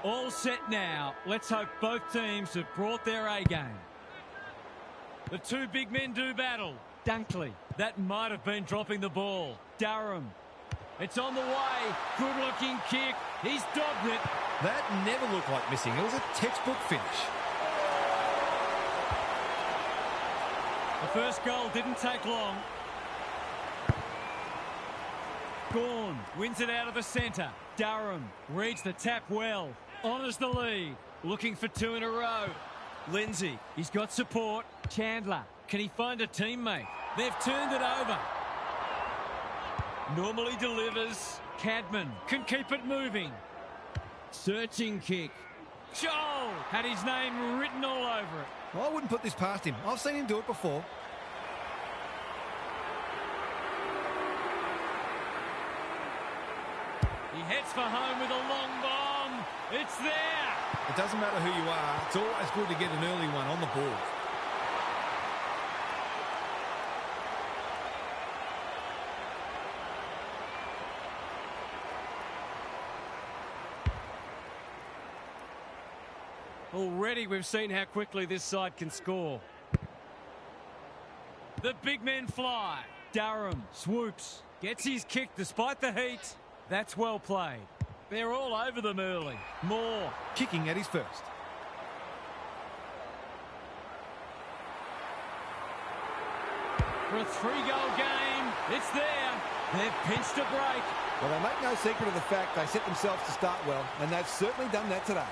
All set now. Let's hope both teams have brought their A-game. The two big men do battle. Dunkley. That might have been dropping the ball. Durham. It's on the way. Good-looking kick. He's dobbed it. That never looked like missing. It was a textbook finish. The first goal didn't take long. Gawn wins it out of the centre. Durham reads the tap well. Honours the lead. Looking for two in a row. Lindsay, he's got support. Chandler, can he find a teammate? They've turned it over. Normally delivers. Cadman can keep it moving. Searching kick. Joel had his name written all over it. Well, I wouldn't put this past him. I've seen him do it before. He heads for home with a long bomb. It's there. It doesn't matter who you are. It's always good to get an early one on the ball. Already we've seen how quickly this side can score. The big men fly. Durham swoops. Gets his kick despite the heat. That's well played. They're all over them early. Moore Kicking at his first. for a three-goal game. It's there. They've pinched a break. Well, they make no secret of the fact they set themselves to start well, and they've certainly done that today.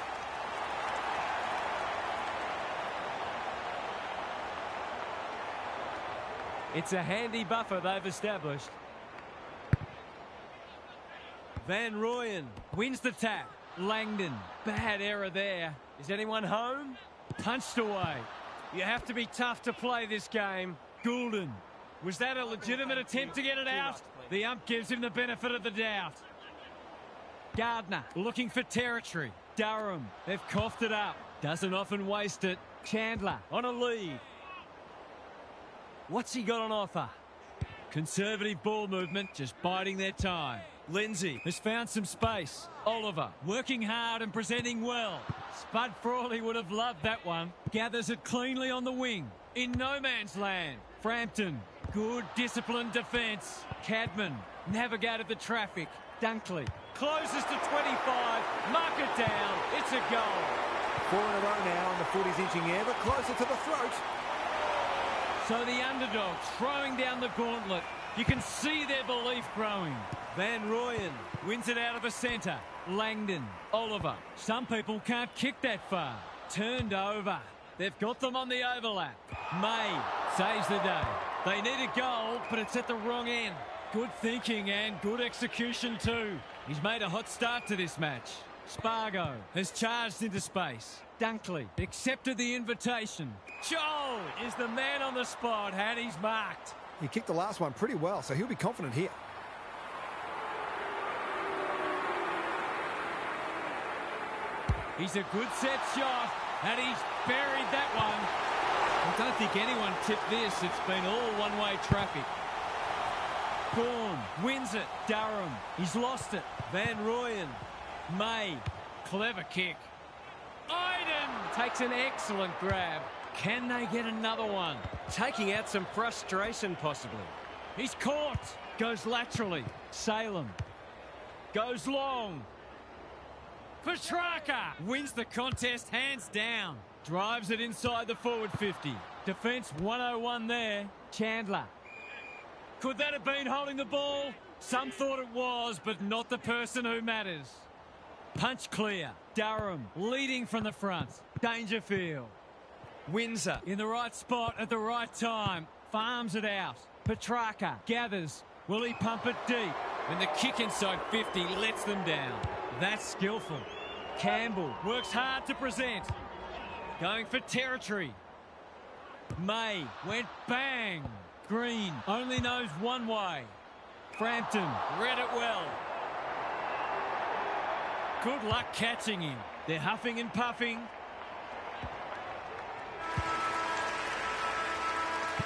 It's a handy buffer they've established. Van Rooyen wins the tap. Langdon, bad error there. Is anyone home? Punched away. You have to be tough to play this game. Goulden. Was that a legitimate attempt to get it out? The ump gives him the benefit of the doubt. Gardner looking for territory. Durham, they've coughed it up. Doesn't often waste it. Chandler on a lead. What's he got on offer? Conservative ball movement, just biding their time. Lindsay has found some space. Oliver working hard and presenting well. Spud Frawley would have loved that one. Gathers it cleanly on the wing. In no man's land. Frampton, good disciplined defence. Cadman navigated the traffic. Dunkley closes to 25. Mark it down. It's a goal. 4 in a row now, and the foot is inching ever closer to the throat. So the underdog throwing down the gauntlet. You can see their belief growing. Van Rooyen wins it out of the centre. Langdon, Oliver. Some people can't kick that far. Turned over. They've got them on the overlap. May saves the day. They need a goal, but it's at the wrong end. Good thinking and good execution too. He's made a hot start to this match. Spargo has charged into space. Dunkley accepted the invitation. Joel is the man on the spot, and he's marked. He kicked the last one pretty well, so he'll be confident here. He's a good set shot, and he's buried that one. I don't think anyone tipped this. It's been all one-way traffic. Gawn wins it. Durham, he's lost it. Van Rooyen. May, clever kick. Iden takes an excellent grab. Can they get another one? Taking out some frustration, possibly. He's caught. Goes laterally. Salem goes long. Petrarca wins the contest hands down. Drives it inside the forward 50. Defence 101 there. Chandler. Could that have been holding the ball? Some thought it was, but not the person who matters. Punch clear. Durham leading from the front. Dangerfield. Windsor in the right spot at the right time. Farms it out. Petrarca gathers. Will he pump it deep? And the kick inside 50 lets them down. That's skillful. Campbell works hard to present. Going for territory. May went bang. Green only knows one way. Frampton read it well. Good luck catching him. They're huffing and puffing.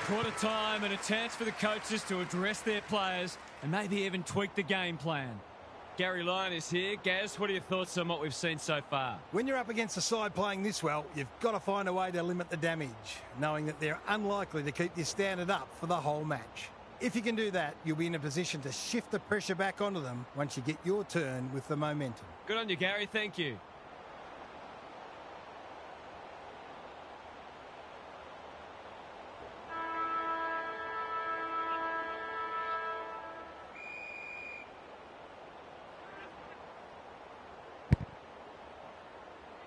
Quarter time and a chance for the coaches to address their players and maybe even tweak the game plan. Gary Lyon is here. Gaz, what are your thoughts on what we've seen so far? When you're up against a side playing this well, you've got to find a way to limit the damage, knowing that they're unlikely to keep this standard up for the whole match. If you can do that, you'll be in a position to shift the pressure back onto them once you get your turn with the momentum. Good on you, Gary. Thank you.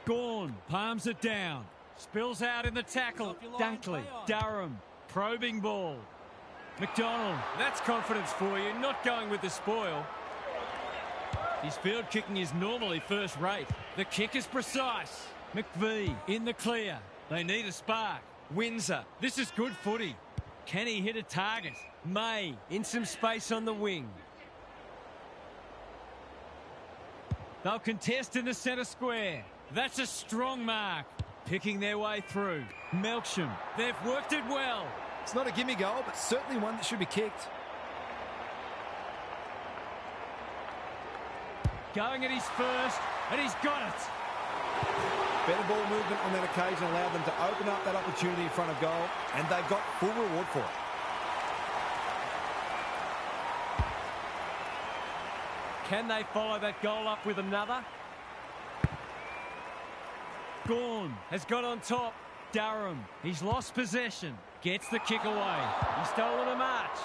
Gawn palms it down. Spills out in the tackle. Dunkley, Durham, probing ball. McDonald, that's confidence for you, not going with the spoil. His field kicking is normally first rate. The kick is precise. McVie in the clear. They need a spark. Windsor, this is good footy. Can he hit a target? May in some space on the wing. They'll contest in the centre square. That's a strong mark. Picking their way through. Melksham, they've worked it well. It's not a gimme goal, but certainly one that should be kicked. Going at his first, and he's got it. Better ball movement on that occasion allowed them to open up that opportunity in front of goal, and they got full reward for it. Can they follow that goal up with another? Gawn has got on top. Durham, he's lost possession. Gets the kick away. He's stolen a march.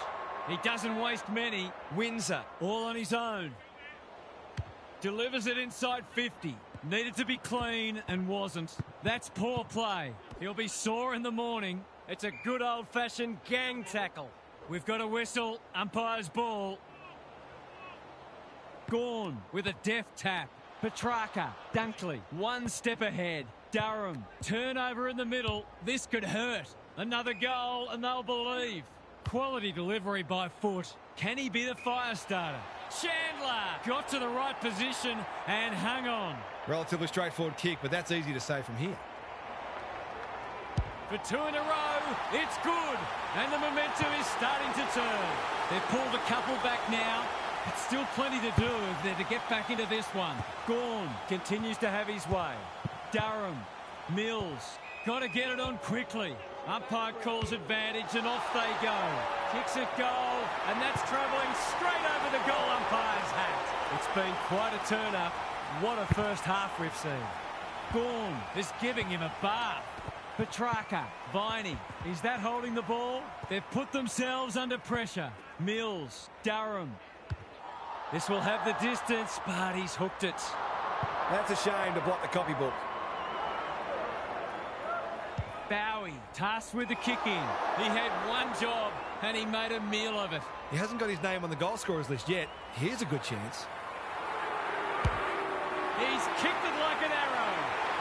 He doesn't waste many. Windsor, all on his own. Delivers it inside 50. Needed to be clean and wasn't. That's poor play. He'll be sore in the morning. It's a good old-fashioned gang tackle. We've got a whistle. Umpire's ball. Gawn with a deft tap. Petrarca, Dunkley, one step ahead. Durham, turnover in the middle. This could hurt. Another goal and they'll believe. Quality delivery by foot. Can he be the fire starter? Chandler got to the right position and hung on. Relatively straightforward kick, but that's easy to say from here. For two in a row, it's good. And the momentum is starting to turn. They've pulled a couple back now. But still plenty to do if they're to get back into this one. Gawn continues to have his way. Durham, Mills, got to get it on quickly. Umpire calls advantage and off they go. Kicks it goal, and that's travelling straight over the goal umpire's hat. It's been quite a turn-up. What a first half we've seen. Gawn is giving him a bath. Petrarca, Viney, is that holding the ball? They've put themselves under pressure. Mills, Durham. This will have the distance, but he's hooked it. That's a shame to block the copybook. Bowie, tasked with the kick in. He had one job, and he made a meal of it. He hasn't got his name on the goal scorers list yet. Here's a good chance. He's kicked it like an arrow.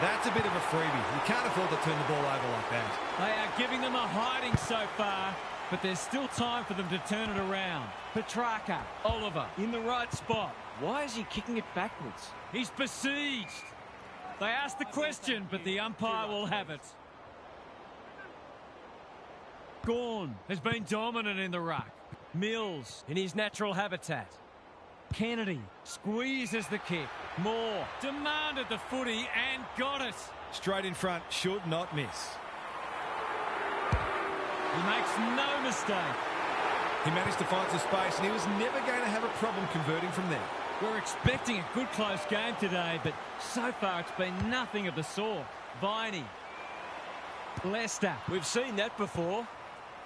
That's a bit of a freebie. You can't afford to turn the ball over like that. They are giving them a hiding so far, but there's still time for them to turn it around. Petrarca, Oliver, in the right spot. Why is he kicking it backwards? He's besieged. They asked the question, but the umpire will have it. Gawn has been dominant in the ruck. Mills in his natural habitat. Kennedy squeezes the kick. Moore demanded the footy and got it. Straight in front, should not miss. He makes no mistake. He managed to find some space and he was never going to have a problem converting from there. We're expecting a good close game today, but so far it's been nothing of the sort. Viney. Leicester. We've seen that before.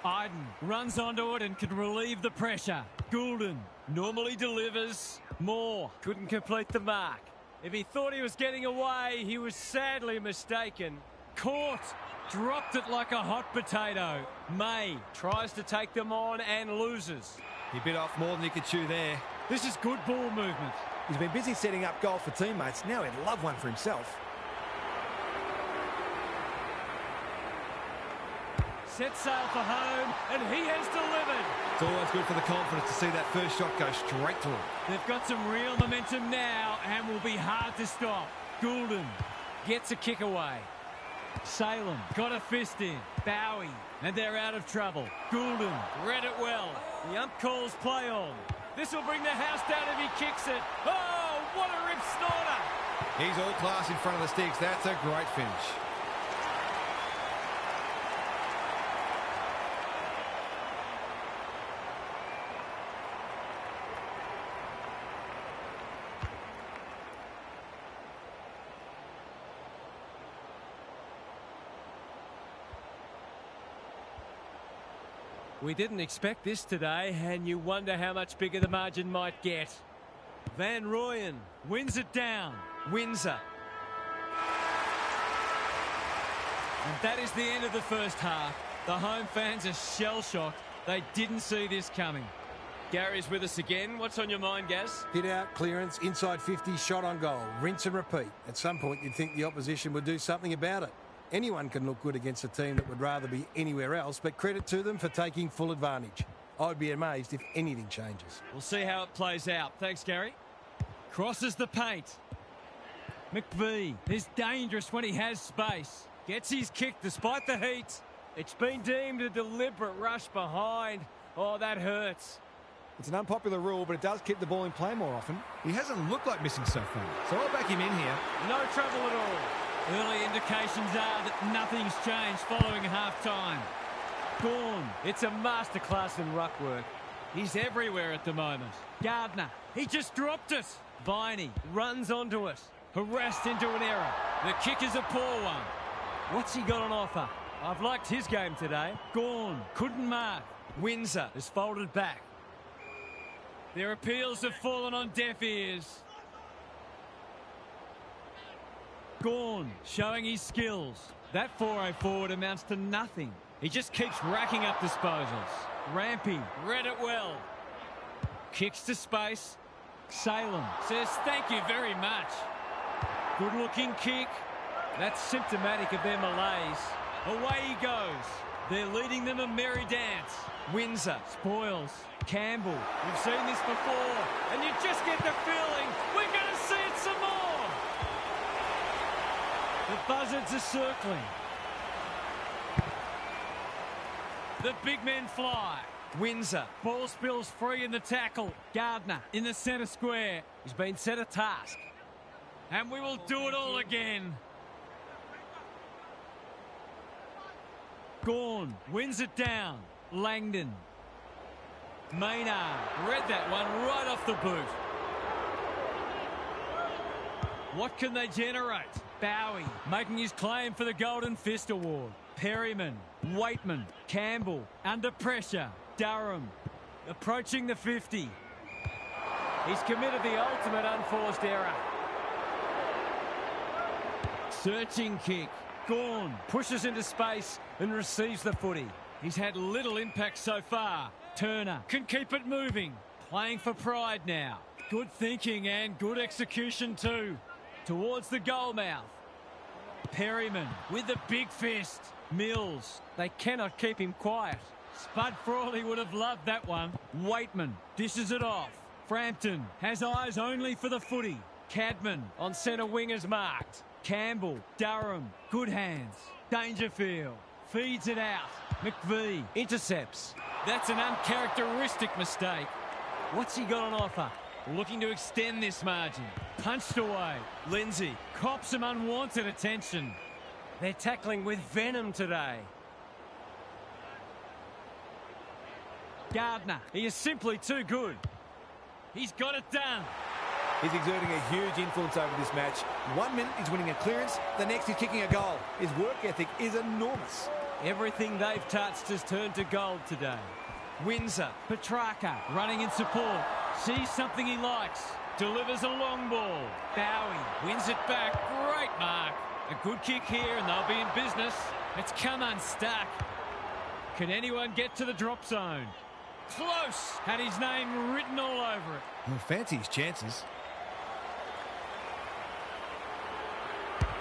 Iden runs onto it and can relieve the pressure. Goulden normally delivers. Moore couldn't complete the mark. If he thought he was getting away, he was sadly mistaken. Caught. Dropped it like a hot potato. May tries to take them on and loses. He bit off more than he could chew there. This is good ball movement. He's been busy setting up goals for teammates. Now he'd love one for himself. Set sail for home, and he has delivered. It's always good for the confidence to see that first shot go straight to him. They've got some real momentum now and will be hard to stop. Goulden gets a kick away. Salem got a fist in. Bowie, and they're out of trouble. Goulden read it well. The ump calls play on. This will bring the house down if he kicks it. Oh, what a rip snorter. He's all class in front of the sticks. That's a great finish. We didn't expect this today, and you wonder how much bigger the margin might get. Van Rooyen wins it down. Windsor. And that is the end of the first half. The home fans are shell-shocked. They didn't see this coming. Gary's with us again. What's on your mind, Gaz? Hit out, clearance, inside 50, shot on goal. Rinse and repeat. At some point, you'd think the opposition would do something about it. Anyone can look good against a team that would rather be anywhere else, but credit to them for taking full advantage. I'd be amazed if anything changes. We'll see how it plays out. Thanks, Gary. Crosses the paint. McVie is dangerous when he has space. Gets his kick despite the heat. It's been deemed a deliberate rush behind. Oh, that hurts. It's an unpopular rule, but it does keep the ball in play more often. He hasn't looked like missing so far, so I'll back him in here. No trouble at all. Early indications are that nothing's changed following half-time. Gorn, it's a masterclass in ruck work. He's everywhere at the moment. Gardner, he just dropped it. Viney runs onto it. Harassed into an error. The kick is a poor one. What's he got on offer? I've liked his game today. Gorn couldn't mark. Windsor is folded back. Their appeals have fallen on deaf ears. Gorn showing his skills. That 4-0 forward amounts to nothing. He just keeps racking up disposals. Rampy read it well. Kicks to space. Salem says thank you very much. Good looking kick. That's symptomatic of their malaise. Away he goes. They're leading them a merry dance. Windsor spoils. Campbell. We've seen this before. And you just get the feeling we're going to see it some more. The buzzards are circling. The big men fly. Windsor. Ball spills free in the tackle. Gardner in the centre square. He's been set a task. And we will do it all again. Gorn wins it down. Langdon. Maynard read that one right off the boot. What can they generate? Bowie making his claim for the Golden Fist Award. Perryman, Waitman, Campbell under pressure. Durham approaching the 50. He's committed the ultimate unforced error. Searching kick. Gorn pushes into space and receives the footy. He's had little impact so far. Turner can keep it moving. Playing for pride now. Good thinking and good execution too. Towards the goal mouth. Perryman with the big fist. Mills, they cannot keep him quiet. Spud Frawley would have loved that one. Waitman dishes it off. Frampton has eyes only for the footy. Cadman on centre wing is marked. Campbell, Durham, good hands. Dangerfield feeds it out. McVie intercepts. That's an uncharacteristic mistake. What's he got on offer? Looking to extend this margin. Punched away. Lindsay cops some unwanted attention. They're tackling with venom today. Gardner, he is simply too good. He's got it done. He's exerting a huge influence over this match. 1 minute he's winning a clearance, the next he's kicking a goal. His work ethic is enormous. Everything they've touched has turned to gold today. Windsor, Petrarca running in support. Sees something he likes. Delivers a long ball. Bowie wins it back. Great mark. A good kick here and they'll be in business. It's come unstuck. Can anyone get to the drop zone? Close. Had his name written all over it. Well, fancy his chances.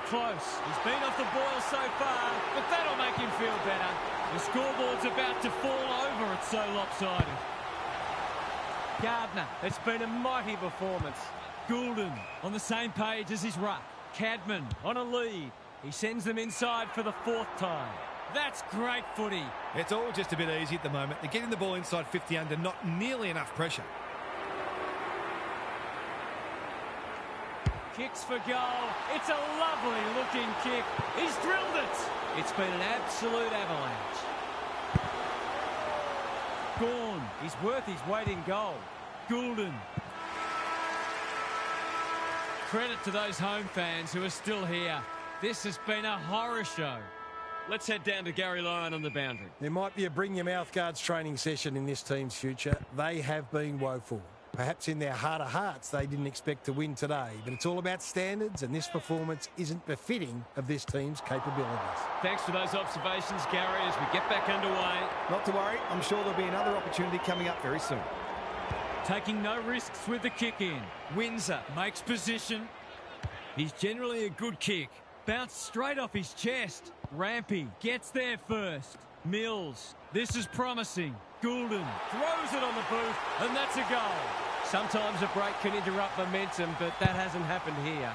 Close. He's been off the boil so far, but that'll make him feel better. The scoreboard's about to fall over. It's so lopsided. Gardner, it's been a mighty performance. Goulden on the same page as his ruck. Cadman on a lead. He sends them inside for the 4th time. That's great footy. It's all just a bit easy at the moment. They're getting the ball inside 50 under not nearly enough pressure. Kicks for goal. It's a lovely looking kick. He's drilled it. It's been an absolute avalanche. Gorn. He's worth his weight in gold. Goulden. Credit to those home fans who are still here. This has been a horror show. Let's head down to Gary Lyon on the boundary. There might be a bring your mouth guards training session in this team's future. They have been woeful. Perhaps in their heart of hearts they didn't expect to win today, but it's all about standards and this performance isn't befitting of this team's capabilities. Thanks for those observations, Gary, as we get back underway. Not to worry, I'm sure there'll be another opportunity coming up very soon. Taking no risks with the kick in. Windsor makes position. He's generally a good kick. Bounced straight off his chest. Rampy gets there first. Mills. This is promising. Goulden throws it on the boot, and that's a goal. Sometimes a break can interrupt momentum, but that hasn't happened here.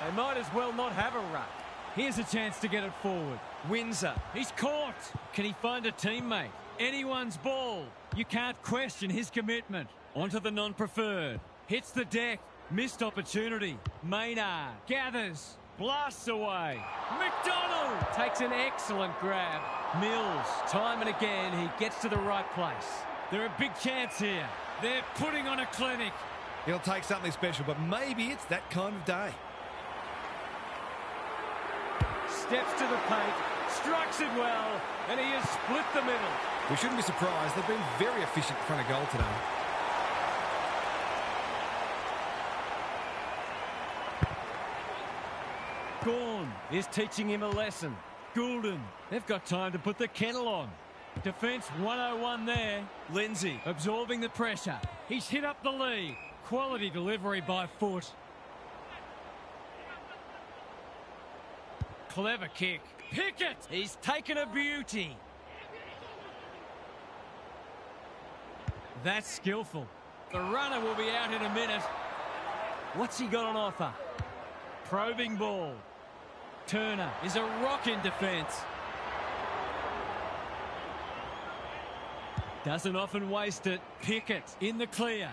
They might as well not have a ruck. Here's a chance to get it forward. Windsor. He's caught. Can he find a teammate? Anyone's ball. You can't question his commitment. Onto the non-preferred. Hits the deck. Missed opportunity. Maynard gathers. Blasts away. McDonald takes an excellent grab. Mills, time and again, he gets to the right place. They're a big chance here. They're putting on a clinic. It'll take something special, but maybe it's that kind of day. Steps to the paint, strikes it well, and he has split the middle. We shouldn't be surprised. They've been very efficient in front of goal today. Gorn is teaching him a lesson. Goulden, they've got time to put the kennel on. Defence 101 there. Lindsay absorbing the pressure. He's hit up the lead. Quality delivery by foot. Clever kick. Pickett, he's taken a beauty. That's skillful. The runner will be out in a minute. What's he got on offer? Probing ball. Turner is a rock in defence. Doesn't often waste it. Pickett in the clear.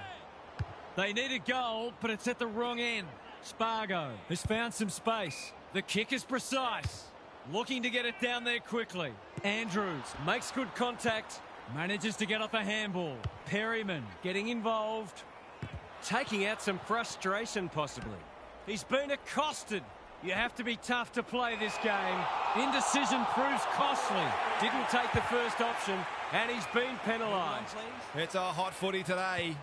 They need a goal, but it's at the wrong end. Spargo has found some space. The kick is precise. Looking to get it down there quickly. Andrews makes good contact. Manages to get off a handball. Perryman getting involved. Taking out some frustration possibly. He's been accosted. You have to be tough to play this game. Indecision proves costly. Didn't take the first option, and he's been penalised. It's a hot footy today.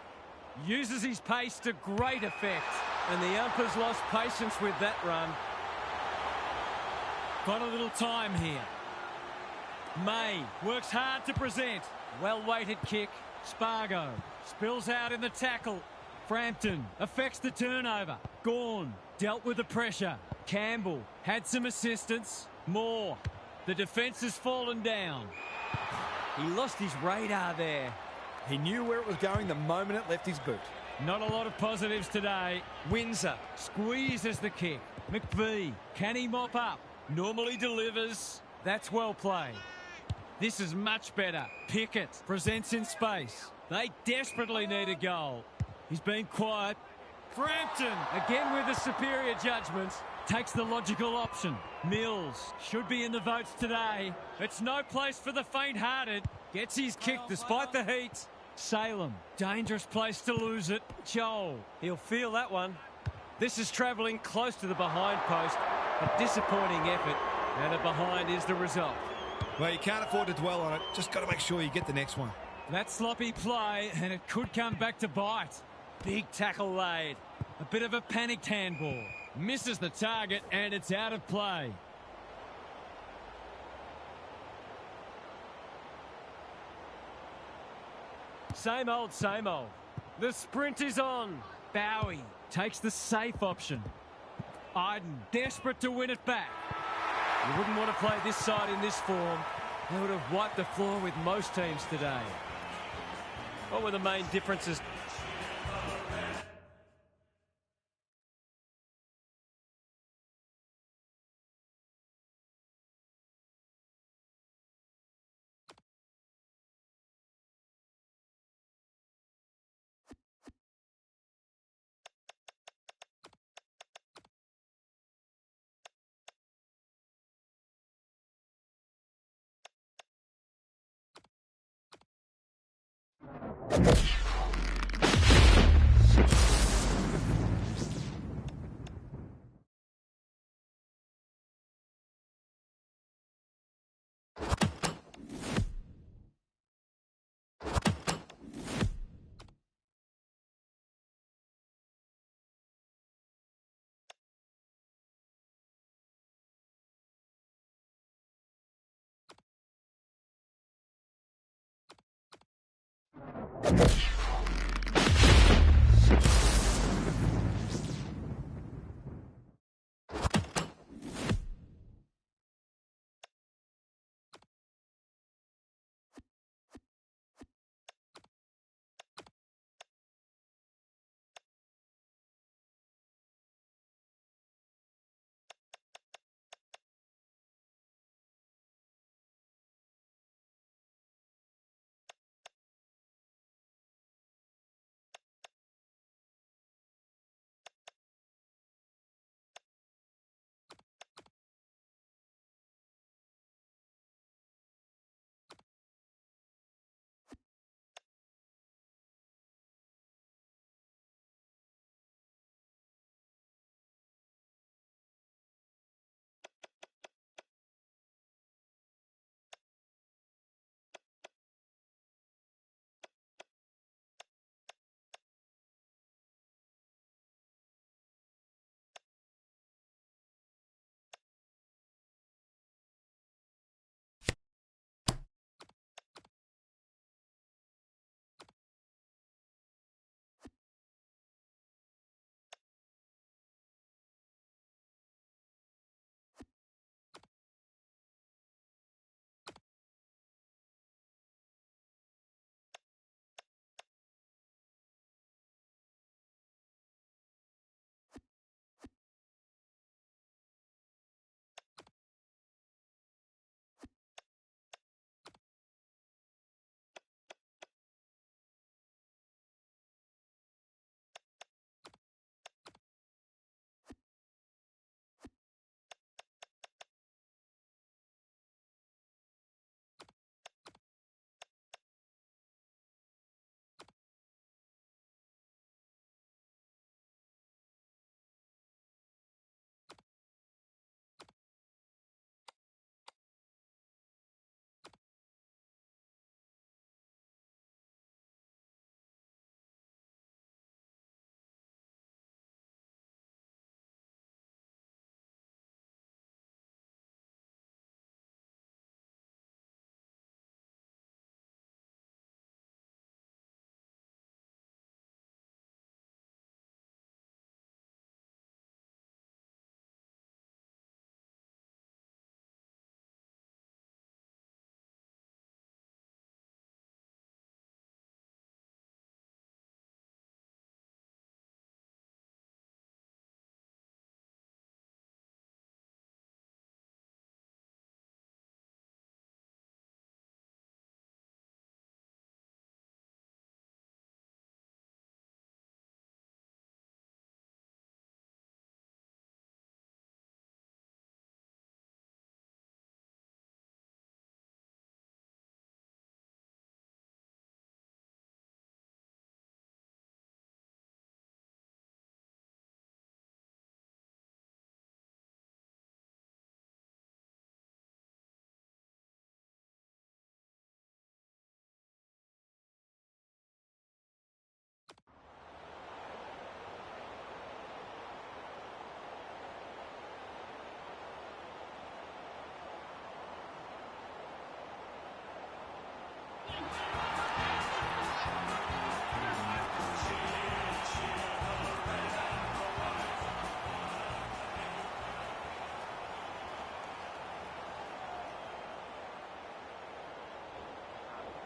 Uses his pace to great effect. And the umpers lost patience with that run. Got a little time here. May works hard to present. Well-weighted kick. Spargo spills out in the tackle. Frampton affects the turnover. Gorn dealt with the pressure. Campbell had some assistance. Moore. The defence has fallen down. He lost his radar there. He knew where it was going the moment it left his boot. Not a lot of positives today. Windsor squeezes the kick. McVie, can he mop up? Normally delivers. That's well played. This is much better. Pickett presents in space. They desperately need a goal. He's been quiet. Frampton, again with the superior judgment, takes the logical option. Mills should be in the votes today. It's no place for the faint-hearted. Gets his kick despite the heat. Salem, dangerous place to lose it. Joel, he'll feel that one. This is travelling close to the behind post. A disappointing effort, and a behind is the result. Well, you can't afford to dwell on it. Just got to make sure you get the next one. That sloppy play, and it could come back to bite. Big tackle laid. A bit of a panicked handball. Misses the target, and it's out of play. Same old, same old. The sprint is on. Bowie takes the safe option. Iden desperate to win it back. You wouldn't want to play this side in this form. They would have wiped the floor with most teams today. What were the main differences?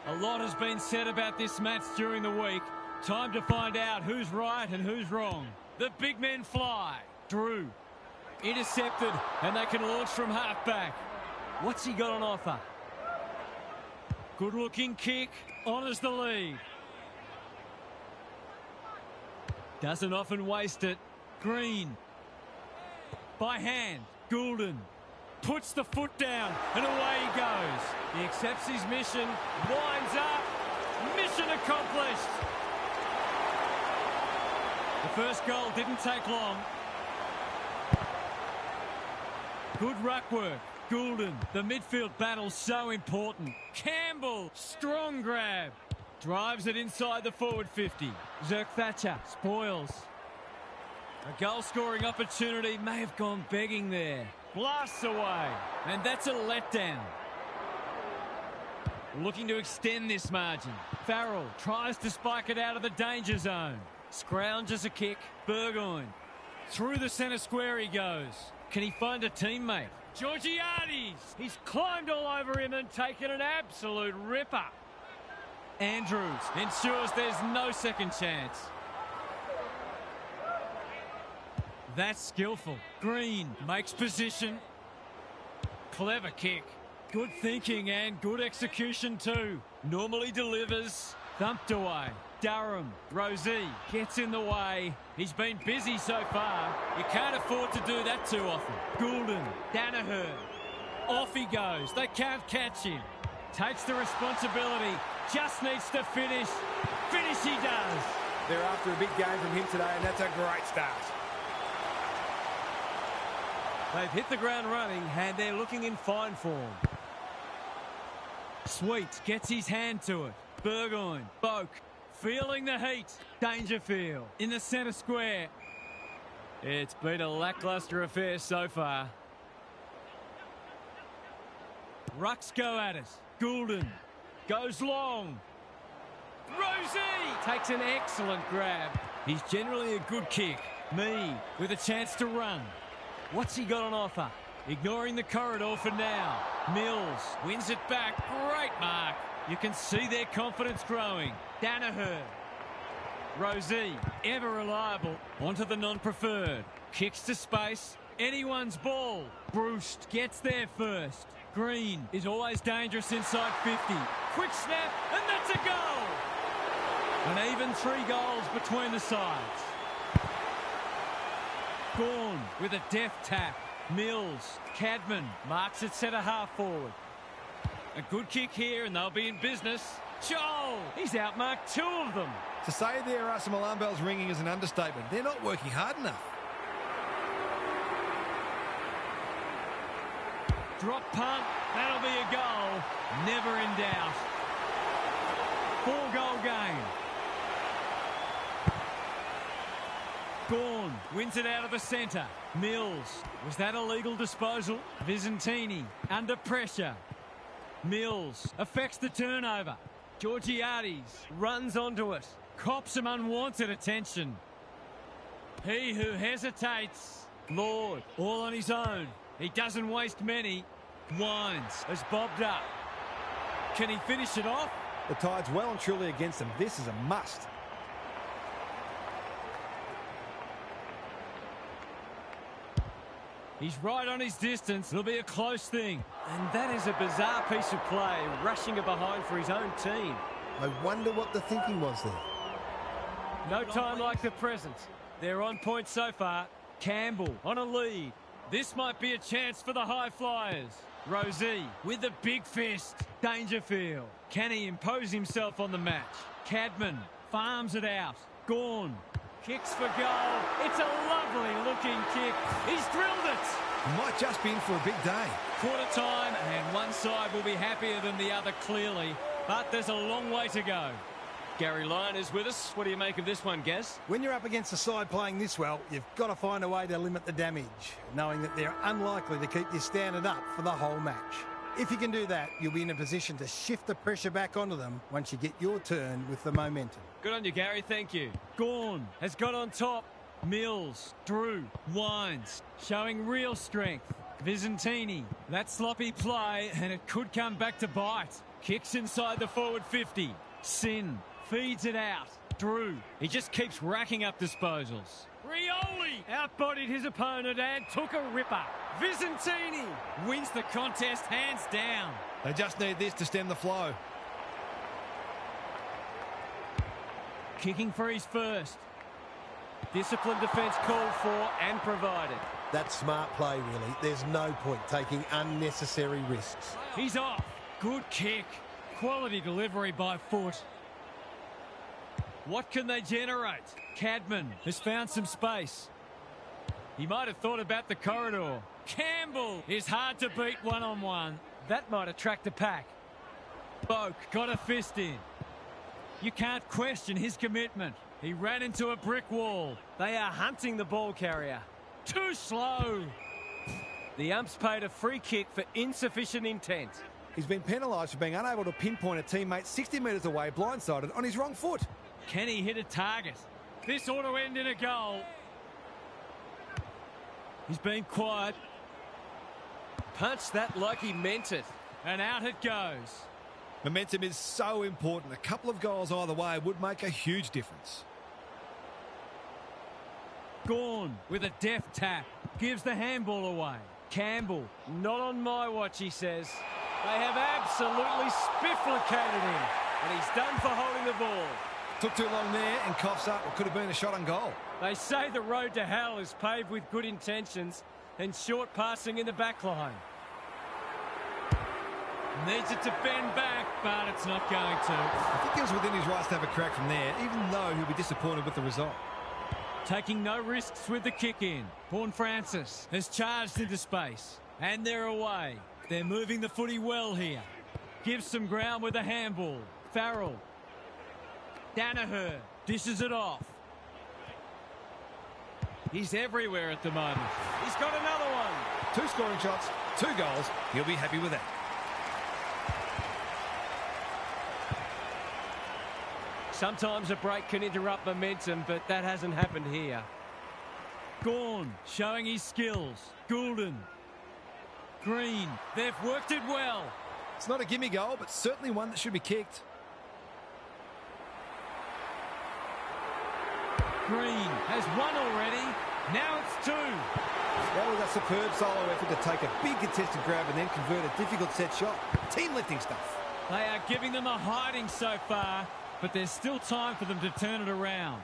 A lot has been said about this match during the week. Time to find out who's right and who's wrong. The big men fly. Drew. Intercepted, and they can launch from halfback. What's he got on offer? Good-looking kick. Honours the lead. Doesn't often waste it. Green. By hand. Goulden. Puts the foot down, and away he goes. He accepts his mission, winds up, Mission accomplished. The first goal didn't take long. Good ruck work. Goulden, the midfield battle's so important. Campbell, strong grab. Drives it inside the forward 50. Zerk-Thatcher spoils. A goal-scoring opportunity may have gone begging there. Blasts away. And that's a letdown. Looking to extend this margin. Farrell tries to spike it out of the danger zone. Scrounges a kick. Burgoyne. Through the centre square he goes. Can he find a teammate? Georgiades! He's climbed all over him and taken an absolute ripper. Andrews ensures there's no second chance. That's skillful. Green makes position. Clever kick. Good thinking and good execution too. Normally delivers. Thumped away. Durham. Rosie gets in the way. He's been busy so far. You can't afford to do that too often. Goulden. Danaher. Off he goes. They can't catch him. Takes the responsibility. Just needs to finish. Finish he does. They're after a big game from him today, and that's a great start. They've hit the ground running, and they're looking in fine form. Sweet gets his hand to it. Burgoyne. Boak. Feeling the heat. Dangerfield in the centre square. It's been a lacklustre affair so far. Rucks go at it. Goulden goes long. Rosie takes an excellent grab. He's generally a good kick. Mead with a chance to run. What's he got on offer? Ignoring the corridor for now. Mills wins it back. Great mark. You can see their confidence growing. Danaher. Rosie, ever reliable. Onto the non-preferred. Kicks to space. Anyone's ball. Bruce gets there first. Green is always dangerous inside 50. Quick snap, and that's a goal. An even 3 goals between the sides. Gawn with a deft tap. Mills, Cadman marks it centre half forward. A good kick here and they'll be in business. Joel, he's outmarked 2 of them. To say there are some alarm bells ringing is an understatement. They're not working hard enough. Drop punt, that'll be a goal. Never in doubt. 4-goal game. Gawn wins it out of the centre. Mills, was that a legal disposal? Visentini under pressure. Mills affects the turnover. Georgiades runs onto it. Cops some unwanted attention. He who hesitates. Lord, all on his own. He doesn't waste many. Wines has bobbed up. Can he finish it off? The tide's well and truly against them. This is a must. He's right on his distance. It'll be a close thing. And that is a bizarre piece of play, rushing it behind for his own team. I wonder what the thinking was there. No time like the present. They're on point so far. Campbell on a lead. This might be a chance for the high flyers. Rosie with a big fist. Dangerfield. Can he impose himself on the match? Cadman farms it out. Gawn kicks for goal. It's a lovely looking kick. He's drilled it. He might just be in for a big day. Quarter time and one side will be happier than the other clearly. But there's a long way to go. Gary Lyon is with us. What do you make of this one, Gaz? When you're up against a side playing this well, you've got to find a way to limit the damage, knowing that they're unlikely to keep this standard up for the whole match. If you can do that, you'll be in a position to shift the pressure back onto them once you get your turn with the momentum. Good on you, Gary. Thank you. Gawn has got on top. Mills, Drew, Wines, showing real strength. Visentini, that sloppy play, and it could come back to bite. Kicks inside the forward 50. Sin feeds it out. Drew, he just keeps racking up disposals. Rioli outbodied his opponent and took a ripper. Visentini wins the contest hands down. They just need this to stem the flow. Kicking for his first. Disciplined defence called for and provided. That's smart play, really. There's no point taking unnecessary risks. He's off. Good kick. Quality delivery by foot. What can they generate? Cadman has found some space. He might have thought about the corridor. Campbell is hard to beat one-on-one. That might attract a pack. Boak got a fist in. You can't question his commitment. He ran into a brick wall. They are hunting the ball carrier. Too slow. The umps paid a free kick for insufficient intent. He's been penalised for being unable to pinpoint a teammate 60 metres away, blindsided, on his wrong foot. Can he hit a target? This ought to end in a goal. He's been quiet. Punched that like he meant it. And out it goes. Momentum is so important. A couple of goals either way would make a huge difference. Gawn with a deft tap. Gives the handball away. Campbell. Not on my watch, he says. They have absolutely spifflicated him. And he's done for holding the ball. Took too long there and coughs up what could have been a shot on goal. They say the road to hell is paved with good intentions and short passing in the back line. Needs it to bend back, but it's not going to. I think he was within his rights to have a crack from there, even though he'll be disappointed with the result. Taking no risks with the kick in. Paul Francis has charged into space. And they're away. They're moving the footy well here. Gives some ground with a handball. Farrell. Danaher dishes it off. He's everywhere at the moment. He's got another one. 2 scoring shots, 2 goals. He'll be happy with that. Sometimes a break can interrupt momentum, but that hasn't happened here. Gawn showing his skills. Goulden. Green. They've worked it well. It's not a gimme goal, but certainly one that should be kicked. Green has one already. Now it's 2. That was a superb solo effort to take a big contested grab and then convert a difficult set shot. Team lifting stuff. They are giving them a hiding so far, but there's still time for them to turn it around.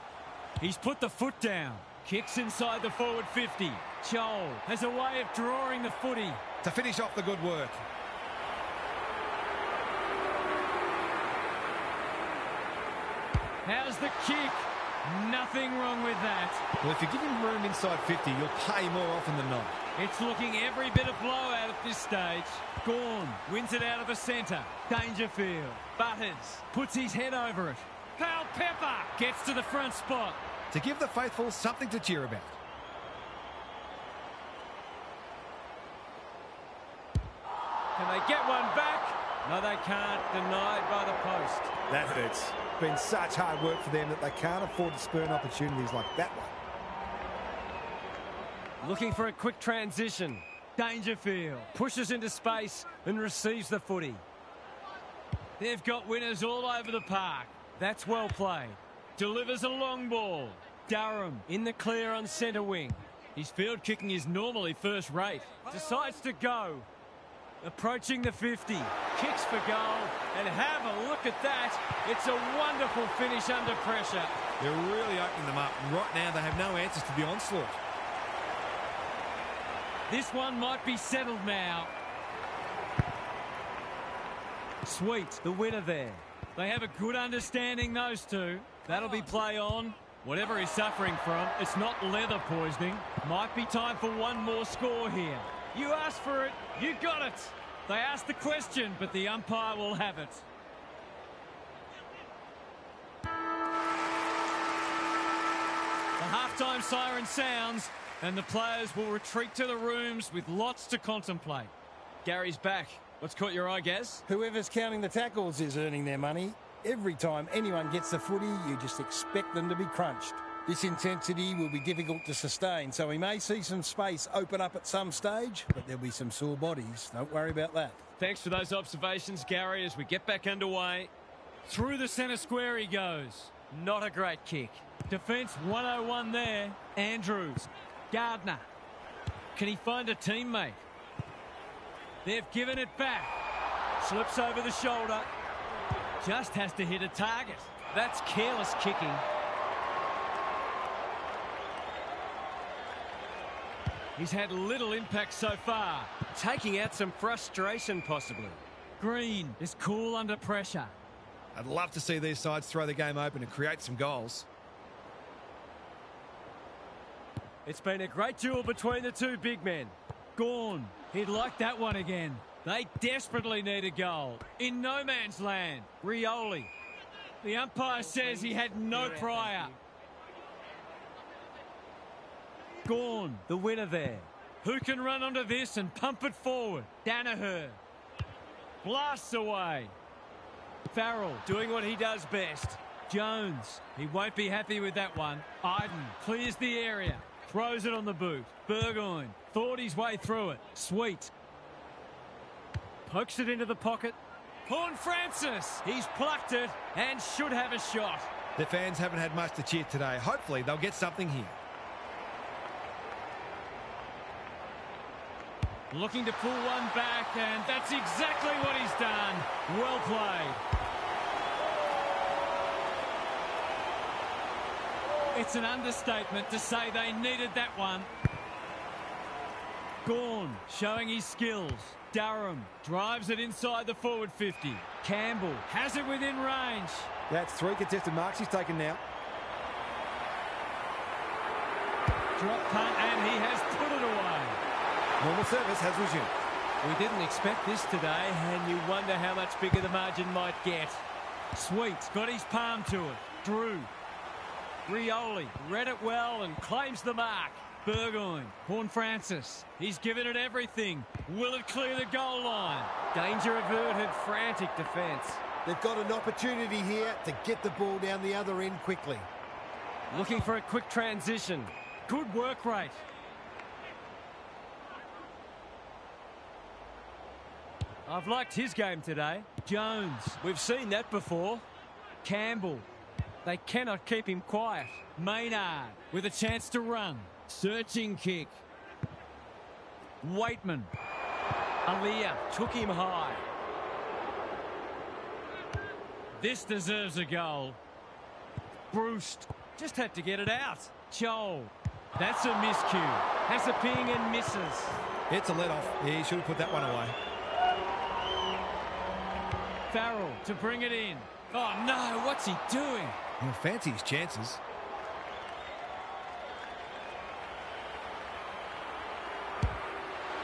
He's put the foot down. Kicks inside the forward 50. Joel has a way of drawing the footy. To finish off the good work. How's the kick? Nothing wrong with that. Well, if you give him room inside 50, you'll pay more often than not. It's looking every bit of blowout at this stage. Gawn wins it out of the centre. Dangerfield. Butters puts his head over it. Pal Pepper gets to the front spot. To give the faithful something to cheer about. Can they get one back? No, they can't. Denied by the post. That hurts. It's been such hard work for them that they can't afford to spurn opportunities like that one. Looking for a quick transition. Dangerfield Pushes into space and receives the footy. They've got winners all over the park. That's well played. Delivers a long ball. Durham In the clear on centre wing. His field kicking is normally first rate. Decides to go. Approaching the 50. Kicks for goal. And have a look at that. It's a wonderful finish under pressure. They're really opening them up. And right now they have no answers to the onslaught. This one might be settled now. Sweet, the winner there. They have a good understanding, those two. That'll be play on. Whatever he's suffering from, it's not leather poisoning. Might be time for one more score here. You asked for it, you got it. They asked the question, but the umpire will have it. The halftime siren sounds, and the players will retreat to the rooms with lots to contemplate. Gary's back. What's caught your eye, Gaz? Whoever's counting the tackles is earning their money. Every time anyone gets the footy, you just expect them to be crunched. This intensity will be difficult to sustain, so we may see some space open up at some stage, but there'll be some sore bodies. Don't worry about that. Thanks for those observations, Gary, as we get back underway. Through the centre square he goes. Not a great kick. Defence 101 there. Andrews. Gardner. Can he find a teammate? They've given it back. Slips over the shoulder. Just has to hit a target. That's careless kicking. He's had little impact so far. Taking out some frustration, possibly. Green is cool under pressure. I'd love to see these sides throw the game open and create some goals. It's been a great duel between the two big men. Gorn, he'd like that one again. They desperately need a goal. In no man's land, Rioli. The umpire says he had no prior. Gorn, the winner there. Who can run onto this and pump it forward? Danaher. Blasts away. Farrell doing what he does best. Jones, he won't be happy with that one. Iden clears the area. Throws it on the boot. Burgoyne thought his way through it. Sweet. Pokes it into the pocket. Horne-Francis, he's plucked it and should have a shot. The fans haven't had much to cheer today. Hopefully they'll get something here. Looking to pull one back, and that's exactly what he's done. Well played. It's an understatement to say they needed that one. Gorn showing his skills. Durham drives it inside the forward 50. Campbell has it within range. That's 3 contested marks he's taken now. Drop punt, and he has put it away. Normal service has resumed. We didn't expect this today, and you wonder how much bigger the margin might get. Sweet's got his palm to it. Drew. Rioli read it well and claims the mark. Burgoyne. Horne-Francis. He's given it everything. Will it clear the goal line? Danger averted, frantic defence. They've got an opportunity here to get the ball down the other end quickly. Looking for a quick transition. Good work rate. I've liked his game today. Jones. We've seen that before. Campbell. They cannot keep him quiet. Maynard with a chance to run. Searching kick. Waitman. Aliyah took him high. This deserves a goal. Bruce just had to get it out. Joel. That's a miscue. Has a ping and misses. It's a let-off. He should have put that one away. Farrell to bring it in. Oh, no, what's he doing? He'll fancy his chances.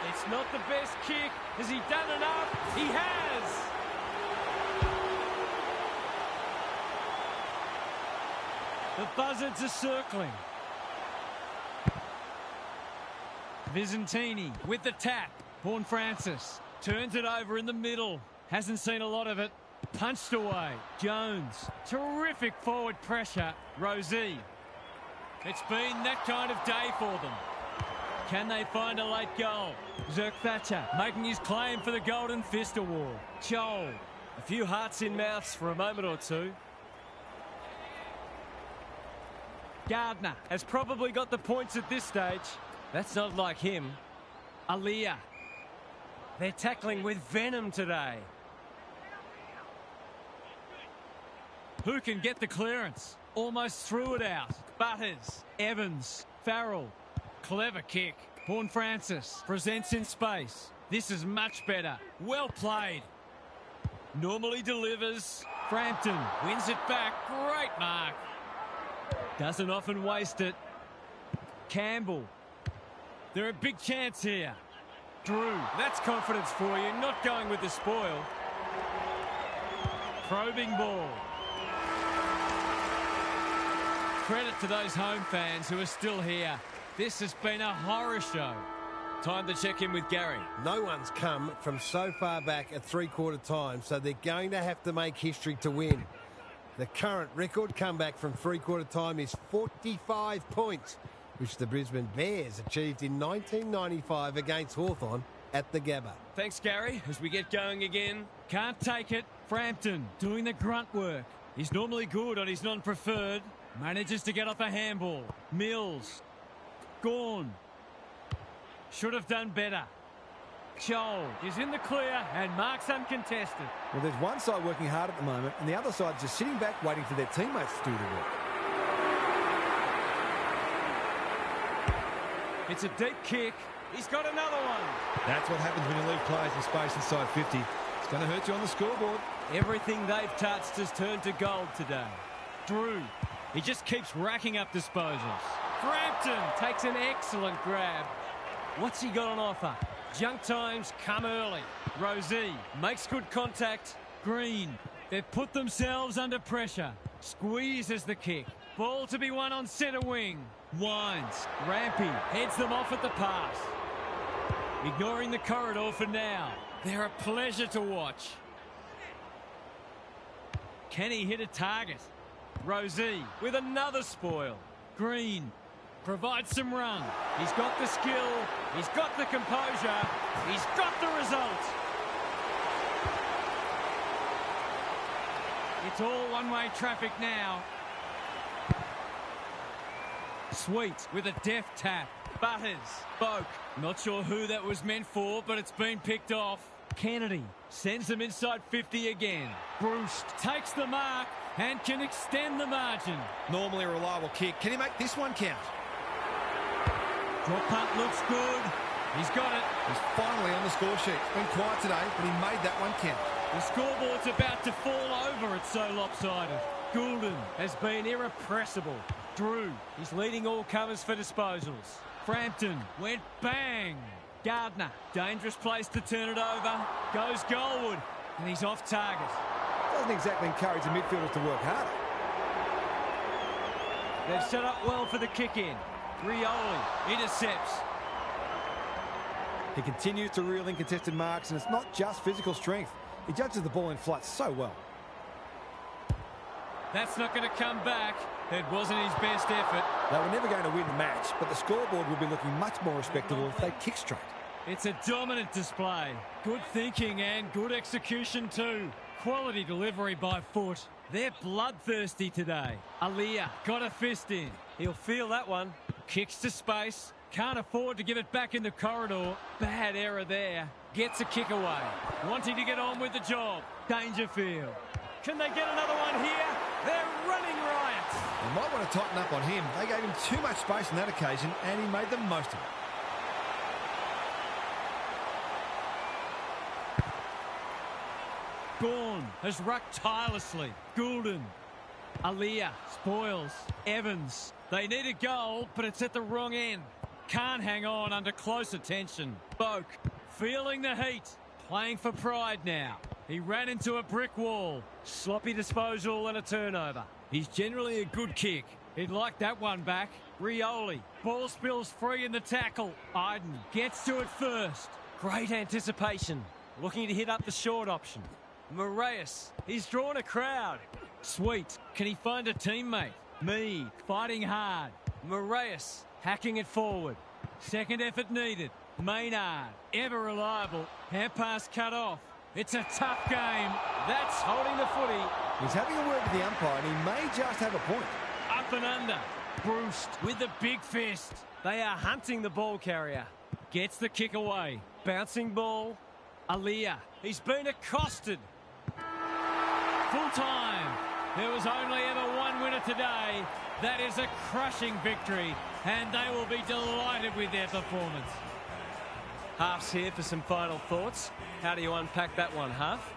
It's not the best kick. Has he done enough? He has! The buzzards are circling. Visentini with the tap. Horne-Francis turns it over in the middle. Hasn't seen a lot of it. Punched away. Jones. Terrific forward pressure. Rosie. It's been that kind of day for them. Can they find a late goal? Zerk Thatcher making his claim for the Golden Fist Award. Chol. A few hearts in mouths for a moment or two. Gardner Has probably got the points at this stage. That's not like him. Aliyah. They're tackling with venom today. Who can get the clearance? Almost threw it out. Butters. Evans. Farrell. Clever kick. Horne-Francis presents in space. This is much better. Well played. Normally delivers. Frampton wins it back. Great mark. Doesn't often waste it. Campbell. They're a big chance here. Drew. That's confidence for you, not going with the spoil. Probing ball. Credit to those home fans who are still here. This has been a horror show. Time to check in with Gary. No one's come from so far back at three-quarter time, so they're going to have to make history to win. The current record comeback from three-quarter time is 45 points, which the Brisbane Bears achieved in 1995 against Hawthorn at the Gabba. Thanks, Gary. As we get going again. Can't take it. Frampton doing the grunt work. He's normally good on his non-preferred. Manages to get off a handball. Mills. Gorn. Should have done better. Joel is in the clear and marks uncontested. Well, there's one side working hard at the moment, and the other side just sitting back waiting for their teammates to do the work. It's a deep kick. He's got another one. That's what happens when you leave players in space inside 50. It's going to hurt you on the scoreboard. Everything they've touched has turned to gold today. Drew, he just keeps racking up disposals. Frampton takes an excellent grab. What's he got on offer? Junk times come early. Rosie makes good contact. Green, they've put themselves under pressure. Squeezes the kick. Ball to be won on centre wing. Winds. Rampy heads them off at the pass. Ignoring the corridor for now. They're a pleasure to watch. Can he hit a target? Rosie with another spoil. Green provides some run. He's got the skill. He's got the composure. He's got the result. It's all one-way traffic now. Sweet with a deft tap. Butters. Boak. Not sure who that was meant for, but it's been picked off. Kennedy sends them inside 50 again. Bruce takes the mark and can extend the margin. Normally a reliable kick. Can he make this one count? Drop punt looks good. He's got it. He's finally on the score sheet. It's been quiet today, but he made that one count. The scoreboard's about to fall over. It's so lopsided. Goulden has been irrepressible. Drew, he's leading all comers for disposals. Frampton went bang. Gardner, dangerous place to turn it over. Goes goalward, and he's off target. Doesn't exactly encourage the midfielders to work harder. They've set up well for the kick-in. Rioli intercepts. He continues to reel in contested marks, and it's not just physical strength. He judges the ball in flight so well. That's not going to come back. It wasn't his best effort. They were never going to win the match, but the scoreboard will be looking much more respectable if they kick straight. It's a dominant display. Good thinking and good execution too. Quality delivery by foot. They're bloodthirsty today. Aliyah got a fist in. He'll feel that one. Kicks to space. Can't afford to give it back in the corridor. Bad error there. Gets a kick away. Wanting to get on with the job. Dangerfield. Can they get another one here? They're running riot. They might want to tighten up on him. They gave him too much space on that occasion, and he made the most of it. Gawn has rucked tirelessly. Goulden. Aliyah spoils. Evans. They need a goal, but it's at the wrong end. Can't hang on under close attention. Boak feeling the heat. Playing for pride now. He ran into a brick wall. Sloppy disposal and a turnover. He's generally a good kick. He'd like that one back. Rioli. Ball spills free in the tackle. Iden gets to it first. Great anticipation. Looking to hit up the short option. Moraes. He's drawn a crowd. Sweet. Can he find a teammate? Mead fighting hard. Moraes hacking it forward. Second effort needed. Maynard, ever reliable. Hand pass cut off. It's a tough game. That's holding the footy. He's having a word with the umpire, and he may just have a point. Up and under. Bruce with the big fist. They are hunting the ball carrier. Gets the kick away. Bouncing ball. Aliyah. He's been accosted. Full time. There was only ever one winner today. That is a crushing victory, and they will be delighted with their performance. Half's here for some final thoughts. How do you unpack that one, Half?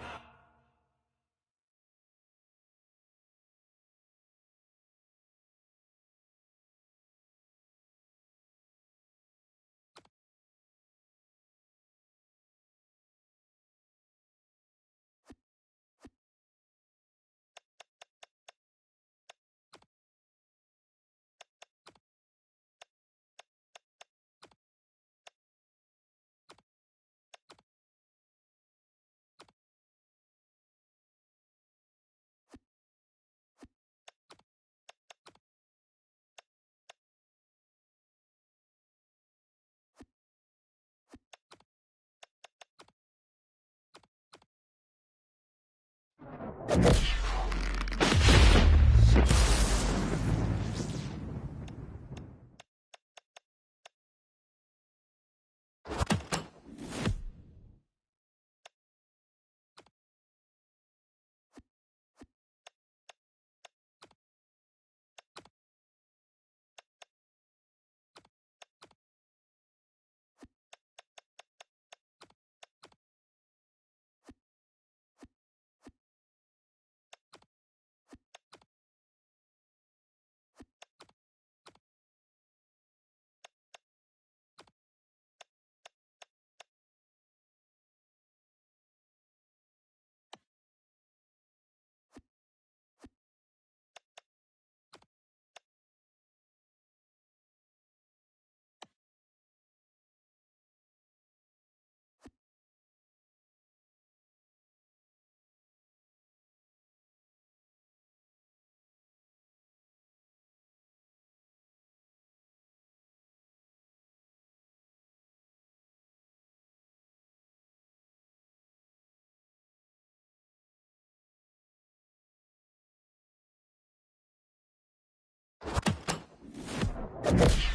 goal.